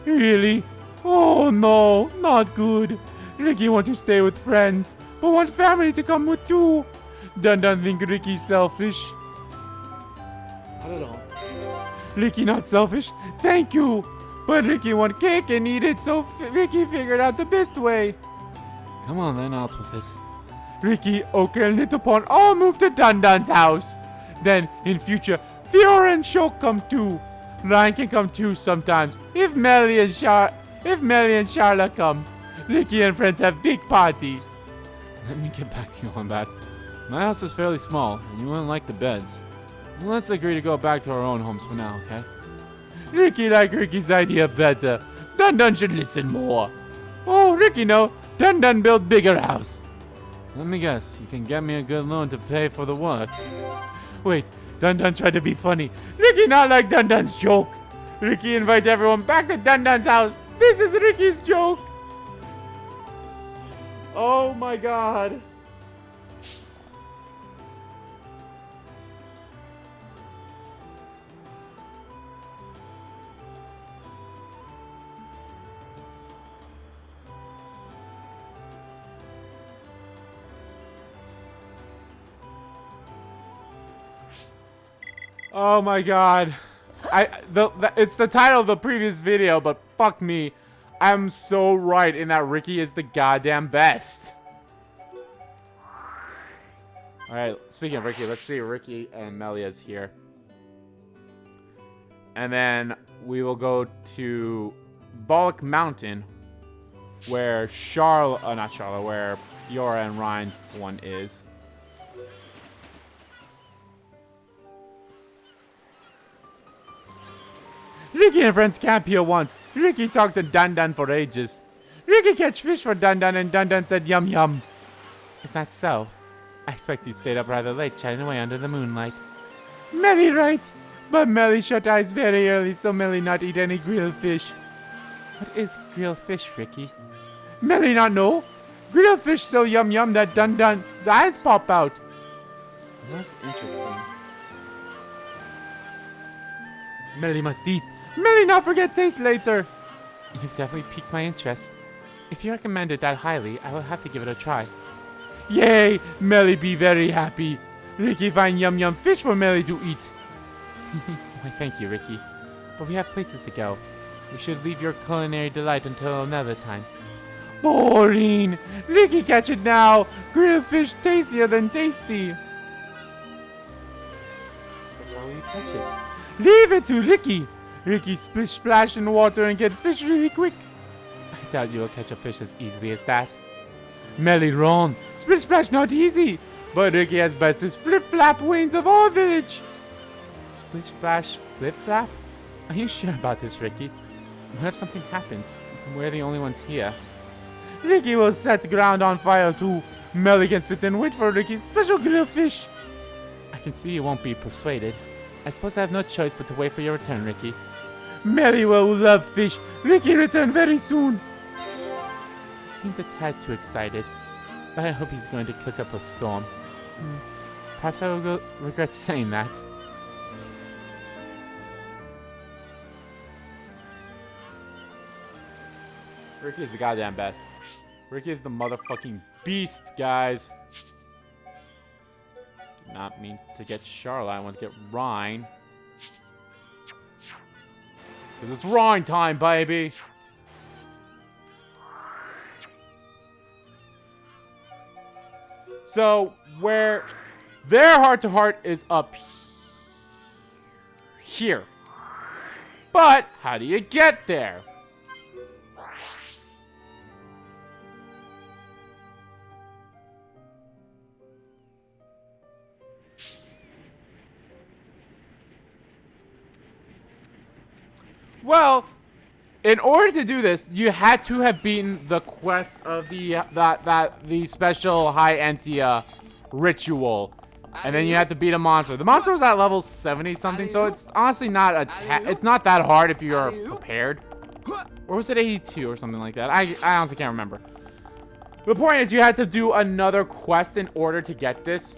Really? Oh no, not good. Ricky want to stay with friends, but want family to come with too. Dun Dun think Ricky's selfish. I don't know. Ricky not selfish? Thank you. But Ricky want cake and eat it, so Ricky figured out the best way. Come on then, out with it. Ricky, okay, and little pawn all move to Dun Dun's house. Then, in future, Fiora and Shulk come too. Ryan can come too sometimes. If Melly and Charla come, Ricky and friends have big party. Let me get back to you on that. My house is fairly small, and you wouldn't like the beds. Let's agree to go back to our own homes for now, okay? Ricky like Ricky's idea better. Dun Dun should listen more. Oh, Ricky no. Dun Dun build bigger house. Let me guess, you can get me a good loan to pay for the work. Wait, Dun Dun tried to be funny. Ricky not like Dun Dun's joke. Ricky invite everyone back to Dun Dun's house. This is Ricky's joke. Oh my god. Oh my god. It's the title of the previous video, but fuck me. I'm so right in that Ricky is the goddamn best. Alright, speaking of Ricky, let's see Ricky and Melia's here. And then we will go to Bulk Mountain, where where Fiora and Ryan's one is. Ricky and friends camp here once. Ricky talked to Dun Dun for ages. Ricky catch fish for Dun Dun and Dun Dun said yum yum. Is that so? I expect you stayed up rather late chatting away under the moonlight. Melly right. But Melly shut eyes very early so Melly not eat any grilled fish. What is grilled fish, Ricky? Melly not know. Grilled fish so yum yum that Dun Dun's eyes pop out. That's interesting. Melly must eat. Melly not forget taste later. You've definitely piqued my interest. If you recommend it that highly, I will have to give it a try. Yay! Melly be very happy. Ricky find yum yum fish for Melly to eat. Why thank you, Ricky. But we have places to go. We should leave your culinary delight until another time. Boring! Ricky catch it now! Grilled fish tastier than tasty! That's how you catch it. Leave it to Ricky! Ricky splish splash in water and get fish really quick. I doubt you will catch a fish as easily as that. Melly wrong. Splish splash not easy. But Ricky has bestest flip flap wings of all village. Splish splash flip flap? Are you sure about this, Ricky? What if something happens? We're the only ones here. Ricky will set the ground on fire too. Melly can sit and wait for Ricky's special grilled fish. I can see you won't be persuaded. I suppose I have no choice but to wait for your return, Ricky. Melly will love fish. Ricky return very soon. He seems a tad too excited. But I hope he's going to cook up a storm. Perhaps I will regret saying that. Ricky is the goddamn best. Ricky is the motherfucking beast, guys. Did not mean to get Charlotte. I want to get Rhine. Because it's Rhine time, baby. So, where their heart-to-heart is up here. But, how do you get there? Well, in order to do this, you had to have beaten the quest of the special high Entia ritual, and then you had to beat a monster. The monster was at level 70 something, so it's honestly not it's not that hard if you're prepared. Or was it 82 or something like that? I honestly can't remember. The point is you had to do another quest in order to get this.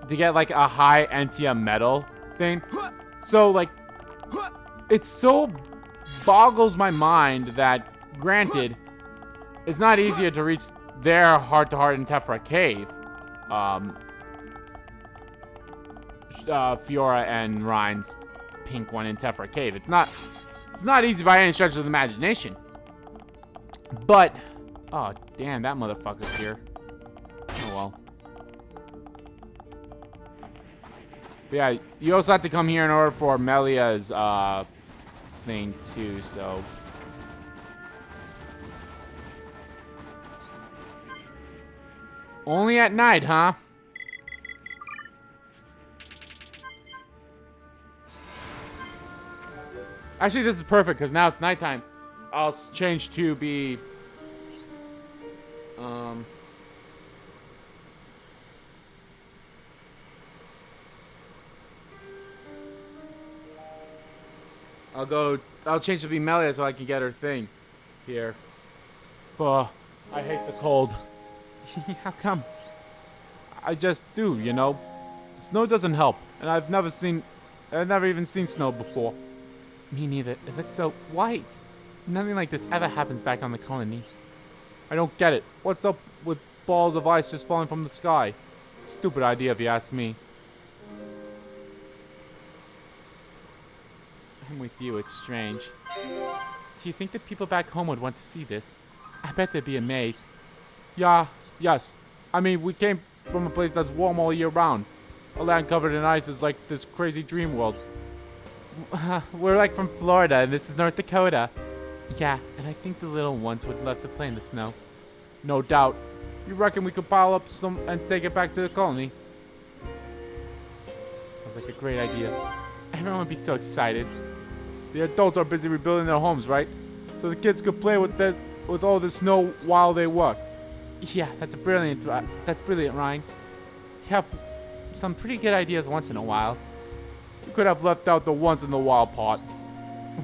To get like a high Entia medal thing. So like, it so boggles my mind that, granted, it's not easier to reach their heart-to-heart in Tephra Cave. Fiora and Ryan's pink one in Tephra Cave. It's not easy by any stretch of the imagination. But, oh damn, that motherfucker's here. Oh well. But yeah, you also have to come here in order for Melia's thing too, so. Only at night, huh? Actually, this is perfect because now it's nighttime. I'll change to be I'll change to be Melia so I can get her thing here. Oh, I hate the cold. How come? I just do, you know. Snow doesn't help, and I've never even seen snow before. Me neither. It looks so white. Nothing like this ever happens back on the colony. I don't get it. What's up with balls of ice just falling from the sky? Stupid idea if you ask me. I'm with you, it's strange. Do you think that people back home would want to see this? I bet they'd be amazed. Yeah, yes. I mean, we came from a place that's warm all year round. A land covered in ice is like this crazy dream world. We're like from Florida, and this is North Dakota. Yeah, and I think the little ones would love to play in the snow. No doubt. You reckon we could pile up some and take it back to the colony? Sounds like a great idea. Everyone would be so excited. The adults are busy rebuilding their homes, right? So the kids could play with all the snow while they work. Yeah, that's brilliant, Ryan. You have some pretty good ideas once in a while. You could have left out the ones in the wild part.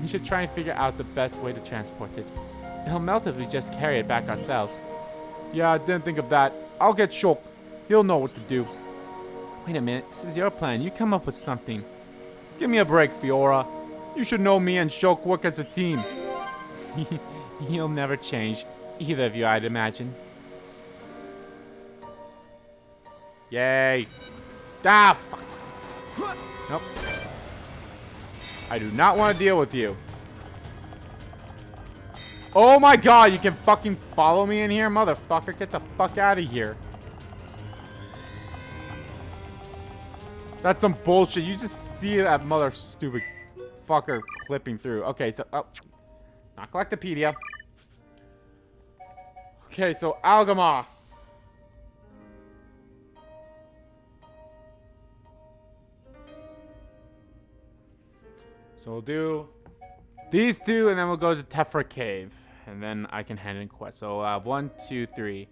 We should try and figure out the best way to transport it. It'll melt if we just carry it back ourselves. Yeah, I didn't think of that. I'll get Shulk. He'll know what to do. Wait a minute, this is your plan. You come up with something. Give me a break, Fiora. You should know me and Shulk work as a team. He'll never change. Either of you, I'd imagine. Yay. Ah, fuck. Nope. I do not want to deal with you. Oh my god, you can fucking follow me in here? Motherfucker, get the fuck out of here. That's some bullshit. You just see that mother stupid fucker clipping through. Okay, so... Oh. Not Collectopedia. Okay, so Algamoth. So we'll do these two, and then we'll go to Tephra Cave. And then I can hand in quests. So I'll have 1, 2, 3.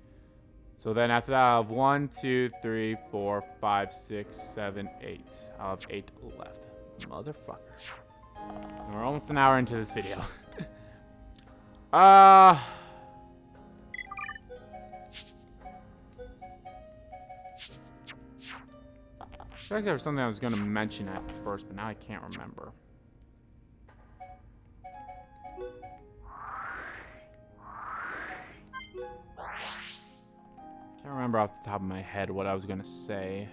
So then after that, I'll have 1, 2, 3, 4, 5, 6, 7, 8. I'll have 8 left. Motherfucker. And we're almost an hour into this video. I feel like there was something I was going to mention at first, but now I can't remember. Can't remember off the top of my head what I was gonna say.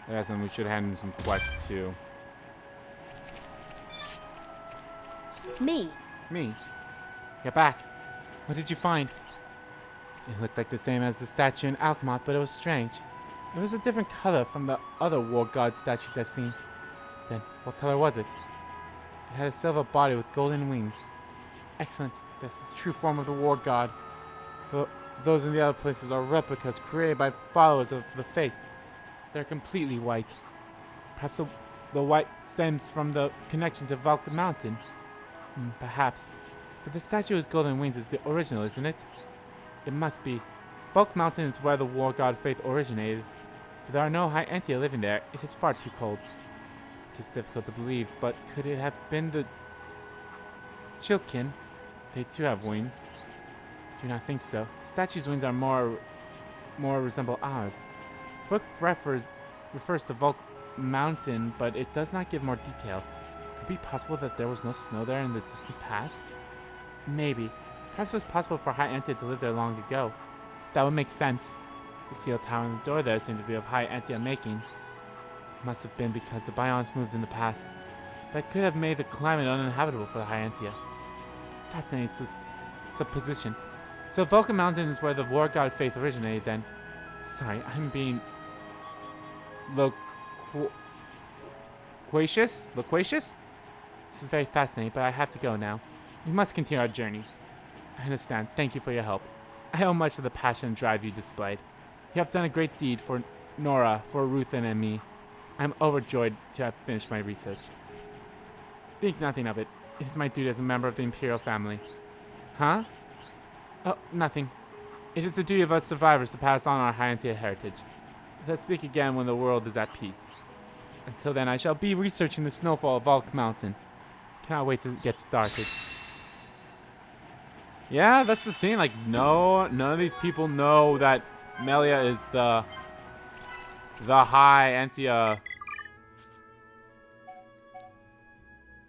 Yes, and we should hand in some quests too. Me. Get back. What did you find? It looked like the same as the statue in Alchmoth, but it was strange. It was a different color from the other war god statues I've seen. Then, what color was it? It had a silver body with golden wings. Excellent. This is the true form of the war god. Those in the other places are replicas created by followers of the faith. They're completely white. Perhaps the white stems from the connection to Valk the Mountain. Perhaps. But the statue with golden wings is the original, isn't it? It must be. Vulk Mountain is where the war god faith originated. But there are no high Entia living there. It is far too cold. It is difficult to believe, but could it have been the Shulkin? They too have wings. Do not think so. The statue's wings are more resemble ours. The book refers to Vulk Mountain, but it does not give more detail. Could it be possible that there was no snow there in the distant past? Maybe. Perhaps it was possible for High Entia to live there long ago. That would make sense. The sealed tower and the door there seem to be of High Entia making. It must have been because the Bionis moved in the past. That could have made the climate uninhabitable for the High Entia. Fascinating supposition. So Vulcan Mountain is where the war god faith originated then. Sorry, I'm being loquacious? Loquacious? This is very fascinating, but I have to go now. We must continue our journey. I understand. Thank you for your help. I owe much of the passion and drive you displayed. You have done a great deed for Nora, for Ruthin and me. I'm overjoyed to have finished my research. Think nothing of it. It is my duty as a member of the Imperial family. Huh? Oh, nothing. It is the duty of us survivors to pass on our High Entia heritage. Let's speak again when the world is at peace. Until then, I shall be researching the snowfall of Vulk Mountain. Cannot wait to get started. Yeah, that's the thing. Like, no, none of these people know that Melia is the High Entia.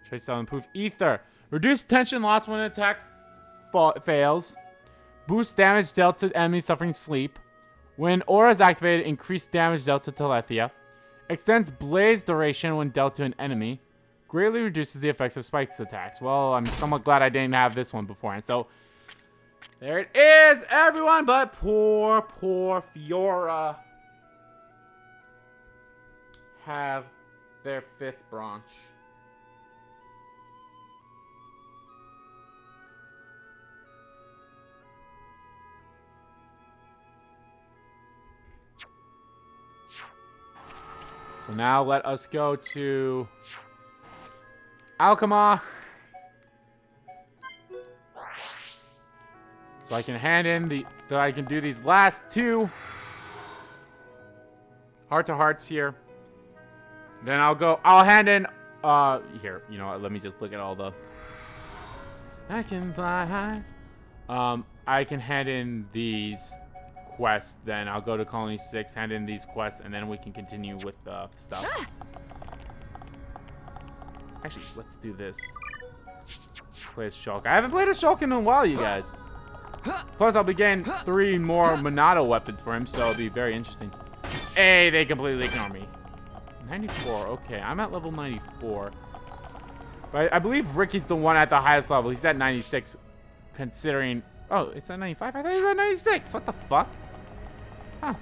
Traits will improve ether. Reduce tension loss when an attack fails. Boost damage dealt to enemies suffering sleep. When aura is activated, increase damage dealt to Telethia. Extends blaze duration when dealt to an enemy. Greatly reduces the effects of Spike's attacks. Well, I'm somewhat glad I didn't have this one beforehand. So, there it is, everyone. But poor Fiora have their 5th branch. So now let us go to Alchema. So I can hand in I can do these last 2 heart-to-hearts here. Then I'll hand in, here, you know what, let me just look at all the, I can fly high. I can hand in these quests, then I'll go to Colony 6, hand in these quests, and then we can continue with the stuff. Actually, let's do this. Play as Shulk. I haven't played as Shulk in a while, you guys. Plus, I'll be getting 3 more Monado weapons for him, so it'll be very interesting. Hey, they completely ignore me. 94, okay, I'm at level 94. But I believe Ricky's the one at the highest level. He's at 96, considering... Oh, it's at 95? I thought he was at 96. What the fuck? Huh.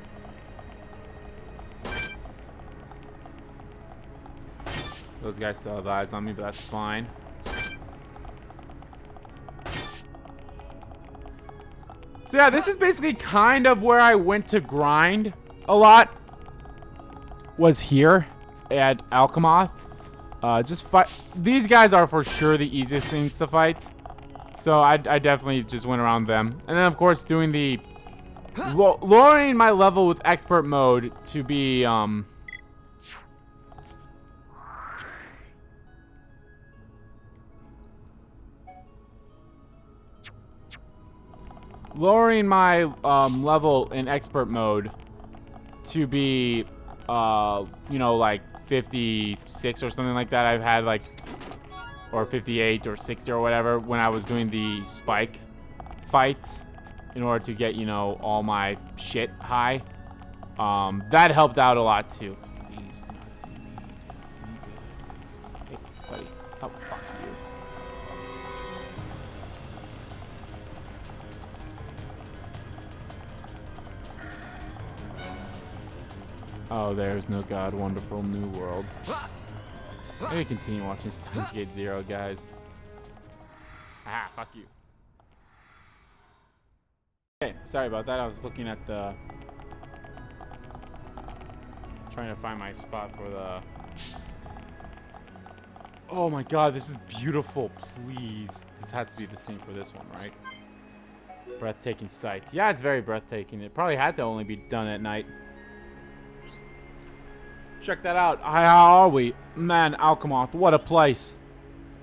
Those guys still have eyes on me, but that's fine. So yeah, this is basically kind of where I went to grind a lot. Was here at Alchemoth. Just fight. These guys are for sure the easiest things to fight. So I definitely just went around them. And then, of course, doing the... lowering my level with expert mode to be, lowering my, level in expert mode to be, you know, like 56 or something like that. I've had, like... or 58 or 60 or whatever when I was doing the Spike fights in order to get, you know, all my shit high. That helped out a lot too. Please do not see me. Do not see me good. Hey, buddy. Oh, fuck you. Oh, there's no God, wonderful new world. Maybe continue watching Steins Gate Zero, guys. Ah, fuck you. Okay, sorry about that. I was looking at the... trying to find my spot for the... Oh my god, this is beautiful. Please. This has to be the same for this one, right? Breathtaking sight. Yeah, it's very breathtaking. It probably had to only be done at night. Check that out. How are we? Man, Alchemoth, what a place.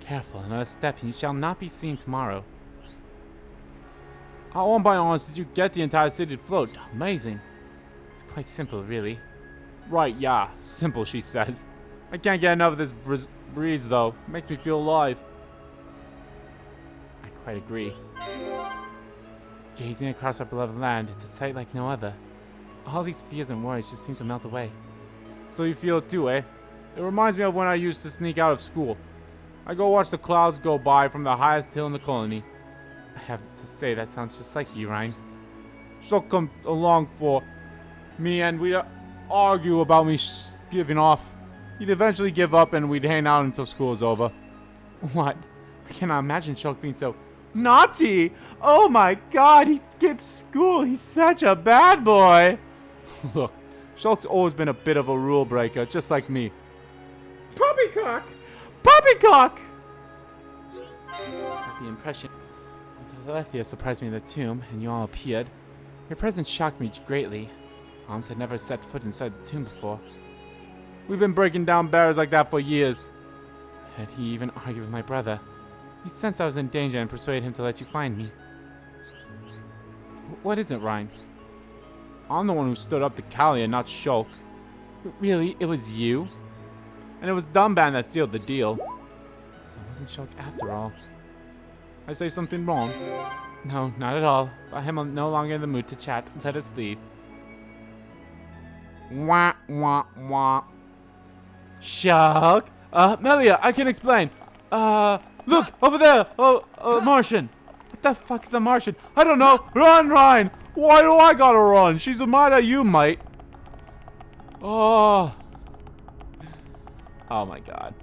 Careful, another step and you shall not be seen tomorrow. How on Bionis did you get the entire city to float? Amazing. It's quite simple, really. Right, yeah. Simple, she says. I can't get enough of this breeze, though. It makes me feel alive. I quite agree. Gazing across our beloved land, it's a sight like no other. All these fears and worries just seem to melt away. So you feel it too, eh? It reminds me of when I used to sneak out of school. I go watch the clouds go by from the highest hill in the colony. I have to say, that sounds just like you, Ryan. Shulk come along for me and we'd argue about me giving off. He'd eventually give up and we'd hang out until school is over. What? I cannot imagine Shulk being so naughty. Oh my god, he skipped school. He's such a bad boy. Look, Shulk's always been a bit of a rule breaker, just like me. Poppycock! Poppycock! I got the impression until Alethea surprised me in the tomb and you all appeared. Your presence shocked me greatly. Alms had never set foot inside the tomb before. We've been breaking down barriers like that for years. And he even argued with my brother. He sensed I was in danger and persuaded him to let you find me. What is it, Ryan? I'm the one who stood up to Callia, not Shulk. Really? It was you? And it was Dumban that sealed the deal. So it wasn't Shulk after all. I say something wrong? No, not at all. I am no longer in the mood to chat. Let us leave. Wah, wah, wah. Shulk? Melia, I can explain. Look, over there! Martian! What the fuck is a Martian? I don't know! Run, Ryan! Why do I gotta run? She's mad at you, mate. Oh. Oh my god.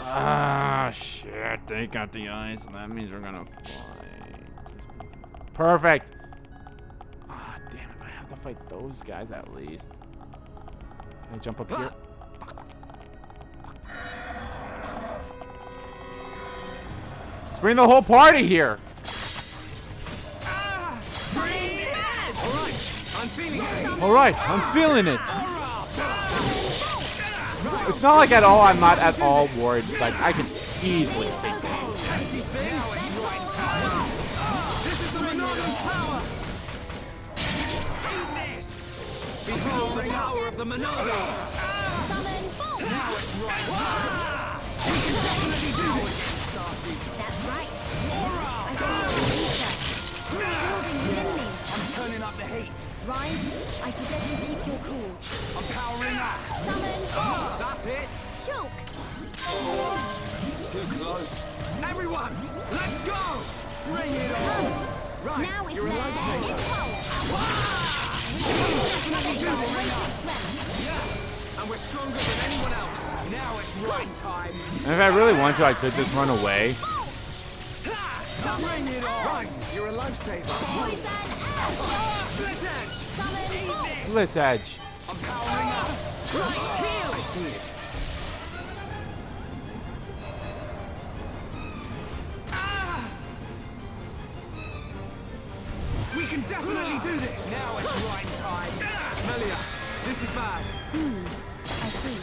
Ah, shit. They got the ice. That means we're gonna fight. Perfect. Ah, damn it. I have to fight those guys at least. Can I jump up here? Just bring the whole party here. Alright, I'm feeling it. It's not like at all, I'm not at all worried. Like, I can easily take that. Behold the power of the Monado! Summon bolt! Now it's right. We can definitely do this! That's right. Aura! I feel the building within me. I'm turning up the heat. Ryan, I suggest you keep your cool. I'm powering up. Summon bolt! That's it. Shulk! Too close. Everyone, let's go! Bring it on! Right, Now it's you're a their lifesaver. impulse! Yeah, and we're stronger than anyone else. Now it's right time. And if I really want to, I could just run away. Bring it on! Right, you're a lifesaver. Split edge! Summon bolt! Split edge. I'm powering up. Right, heal! I see it. We can definitely do this! Now it's right time. Melia, this is bad. I see.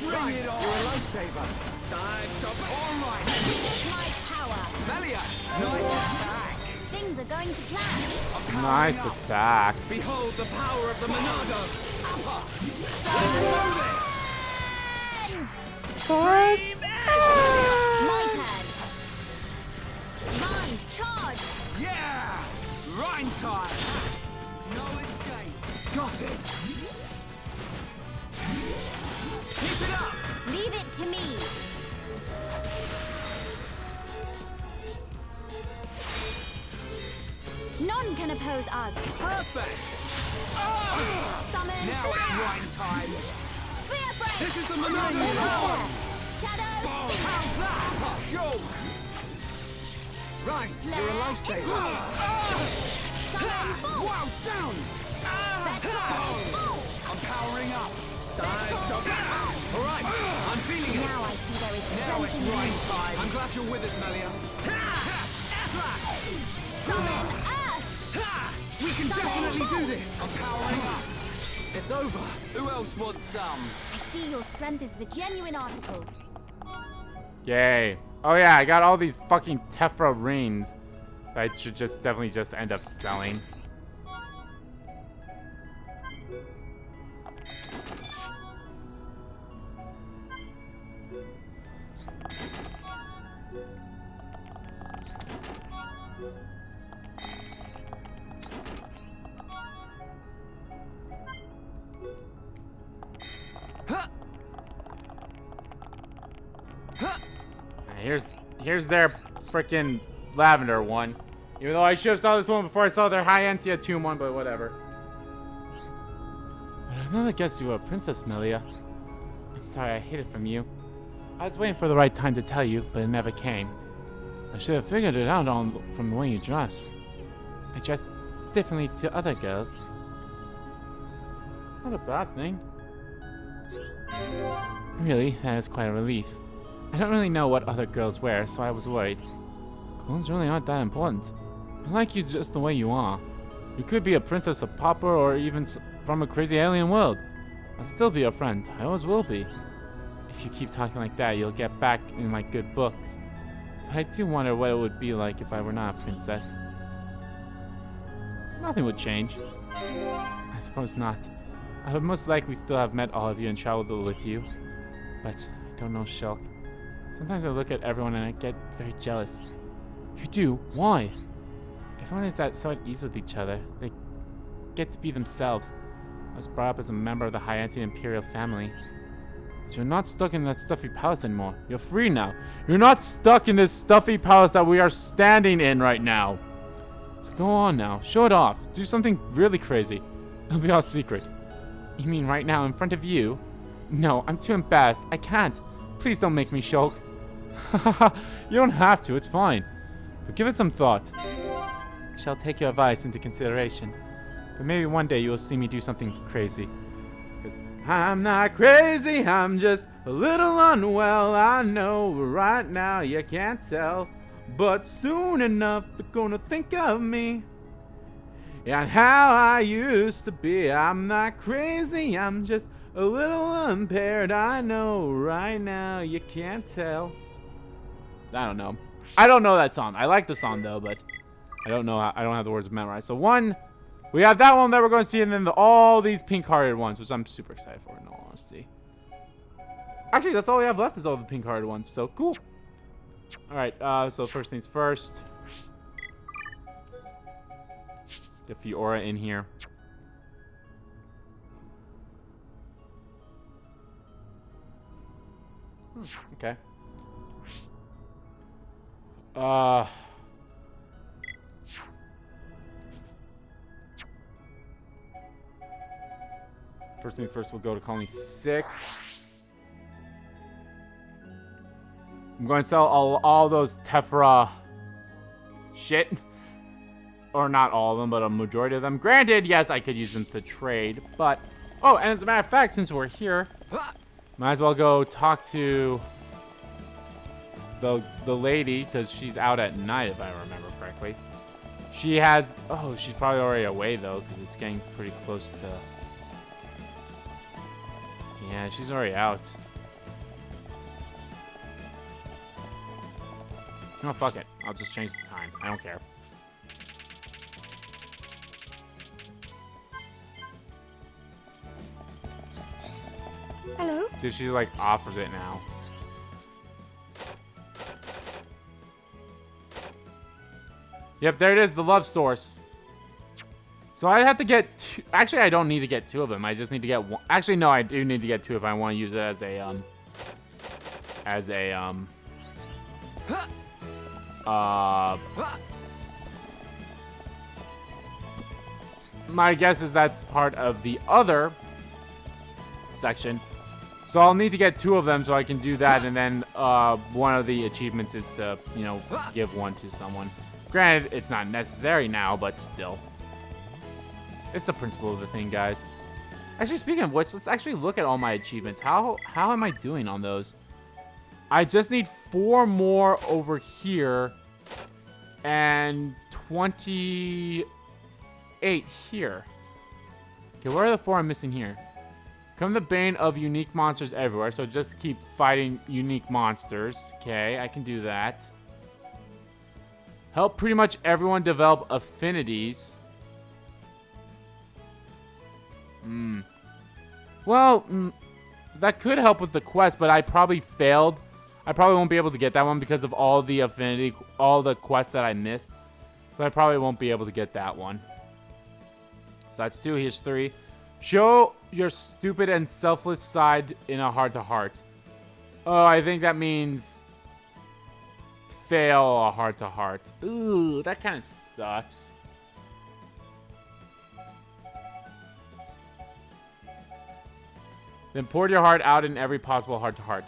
Bring it on! You're a lifesaver. Dive shot. All right. Witness my power. Melia, nice attack. Things are going to plan. I'm powering Nice up. attack. Behold the power of the Monado. Upper. And Let's my turn. Run, charge. Yeah! Rhine time! No escape! Got it! Keep it up! Leave it to me. None can oppose us. Perfect! Summon Now it's Rhine time! spear break. This is the Monado power! Shadow How's that? Yo! Rhine, you're a lifesaver! summon bolt. Wow, down! Bolt. I'm powering up! Alright, I'm feeling it! Now I see there is Now it's strength in Rhine you. time! I'm glad you're with us, Melia! Summon. Ha! We can definitely do this. I'm powering up. It's over. Who else wants some? I see your strength is the genuine article. Yay. Oh yeah, I got all these fucking Tephra rings that I should just definitely just end up selling. Here's their freaking lavender one. Even though I should have saw this one before I saw their high end tomb one, but whatever. But I've never guessed you were a princess, Melia. I'm sorry I hid it from you. I was waiting for the right time to tell you, but it never came. I should have figured it out from the way you dress. I dress differently to other girls. It's not a bad thing. Really, that is quite a relief. I don't really know what other girls wear, so I was worried. Clothes really aren't that important. I like you just the way you are. You could be a princess of Pauper or even from a crazy alien world. I'll still be your friend. I always will be. If you keep talking like that, you'll get back in my good books. But I do wonder what it would be like if I were not a princess. Nothing would change. I suppose not. I would most likely still have met all of you and traveled with you. But I don't know Shulk. Sometimes I look at everyone and I get very jealous. You do? Why? Everyone is so at ease with each other. They get to be themselves. I was brought up as a member of the Hyantian Imperial family. But you're not stuck in that stuffy palace anymore. You're free now. You're not stuck in this stuffy palace that we are standing in right now. So go on now. Show it off. Do something really crazy. It'll be all secret. You mean right now in front of you? No, I'm too embarrassed. I can't. Please don't make me Shulk. You don't have to, it's fine. But give it some thought. I shall take your advice into consideration. But maybe one day you will see me do something crazy. Because I'm not crazy, I'm just a little unwell. I know right now you can't tell. But soon enough they're gonna think of me. And how I used to be. I'm not crazy, I'm just a little impaired. I know right now you can't tell. I don't know. I don't know that song. I like the song though, but I don't know. I don't have the words memorized. So we have that one that we're going to see, and then all these pink-hearted ones, which I'm super excited for, in all honesty. Actually, that's all we have left is all the pink-hearted ones. So cool. All right. So first things first. Get Fiora in here. Okay. First thing first, we'll go to Colony 6. I'm going to sell all those Tephra shit. Or not all of them, but a majority of them. Granted, yes, I could use them to trade, but... Oh, and as a matter of fact, since we're here, might as well go talk to the lady, because she's out at night, if I remember correctly. She has... Oh, she's probably already away, though, because it's getting pretty close to... Yeah, she's already out. No, fuck it. I'll just change the time. I don't care. Hello? See if she, like, offers it now. Yep, there it is, the love source. So I'd have to get two. Actually, I don't need to get two of them. I just need to get one. Actually, no, I do need to get two if I want to use it as a my guess is that's part of the other section. So I'll need to get two of them so I can do that, and then one of the achievements is to, you know, give one to someone. Granted, it's not necessary now, but still. It's the principle of the thing, guys. Actually, speaking of which, let's actually look at all my achievements. How am I doing on those? I just need 4 more over here and 28 here. Okay, where are the 4 I'm missing here? Become the bane of unique monsters everywhere. So just keep fighting unique monsters. Okay, I can do that. Help pretty much everyone develop affinities. Well, that could help with the quest, but I probably failed. I probably won't be able to get that one because of all the affinity, all the quests that I missed. So I probably won't be able to get that one. So that's 2. Here's 3. Show your stupid and selfless side in a heart-to-heart. Oh, I think that means fail a heart-to-heart. Ooh, that kind of sucks. Then pour your heart out in every possible heart-to-heart.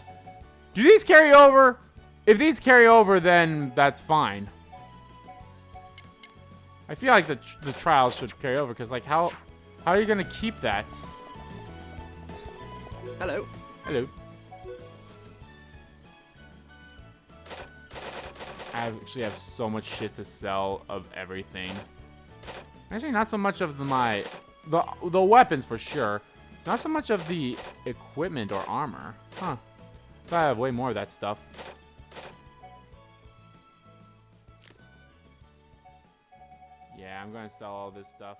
Do these carry over? If these carry over, then that's fine. I feel like the trials should carry over, because, like, how are you going to keep that? Hello. Hello. I actually have so much shit to sell of everything. Actually, not so much of the weapons for sure. Not so much of the equipment or armor. Huh. I have way more of that stuff. Yeah, I'm gonna sell all this stuff.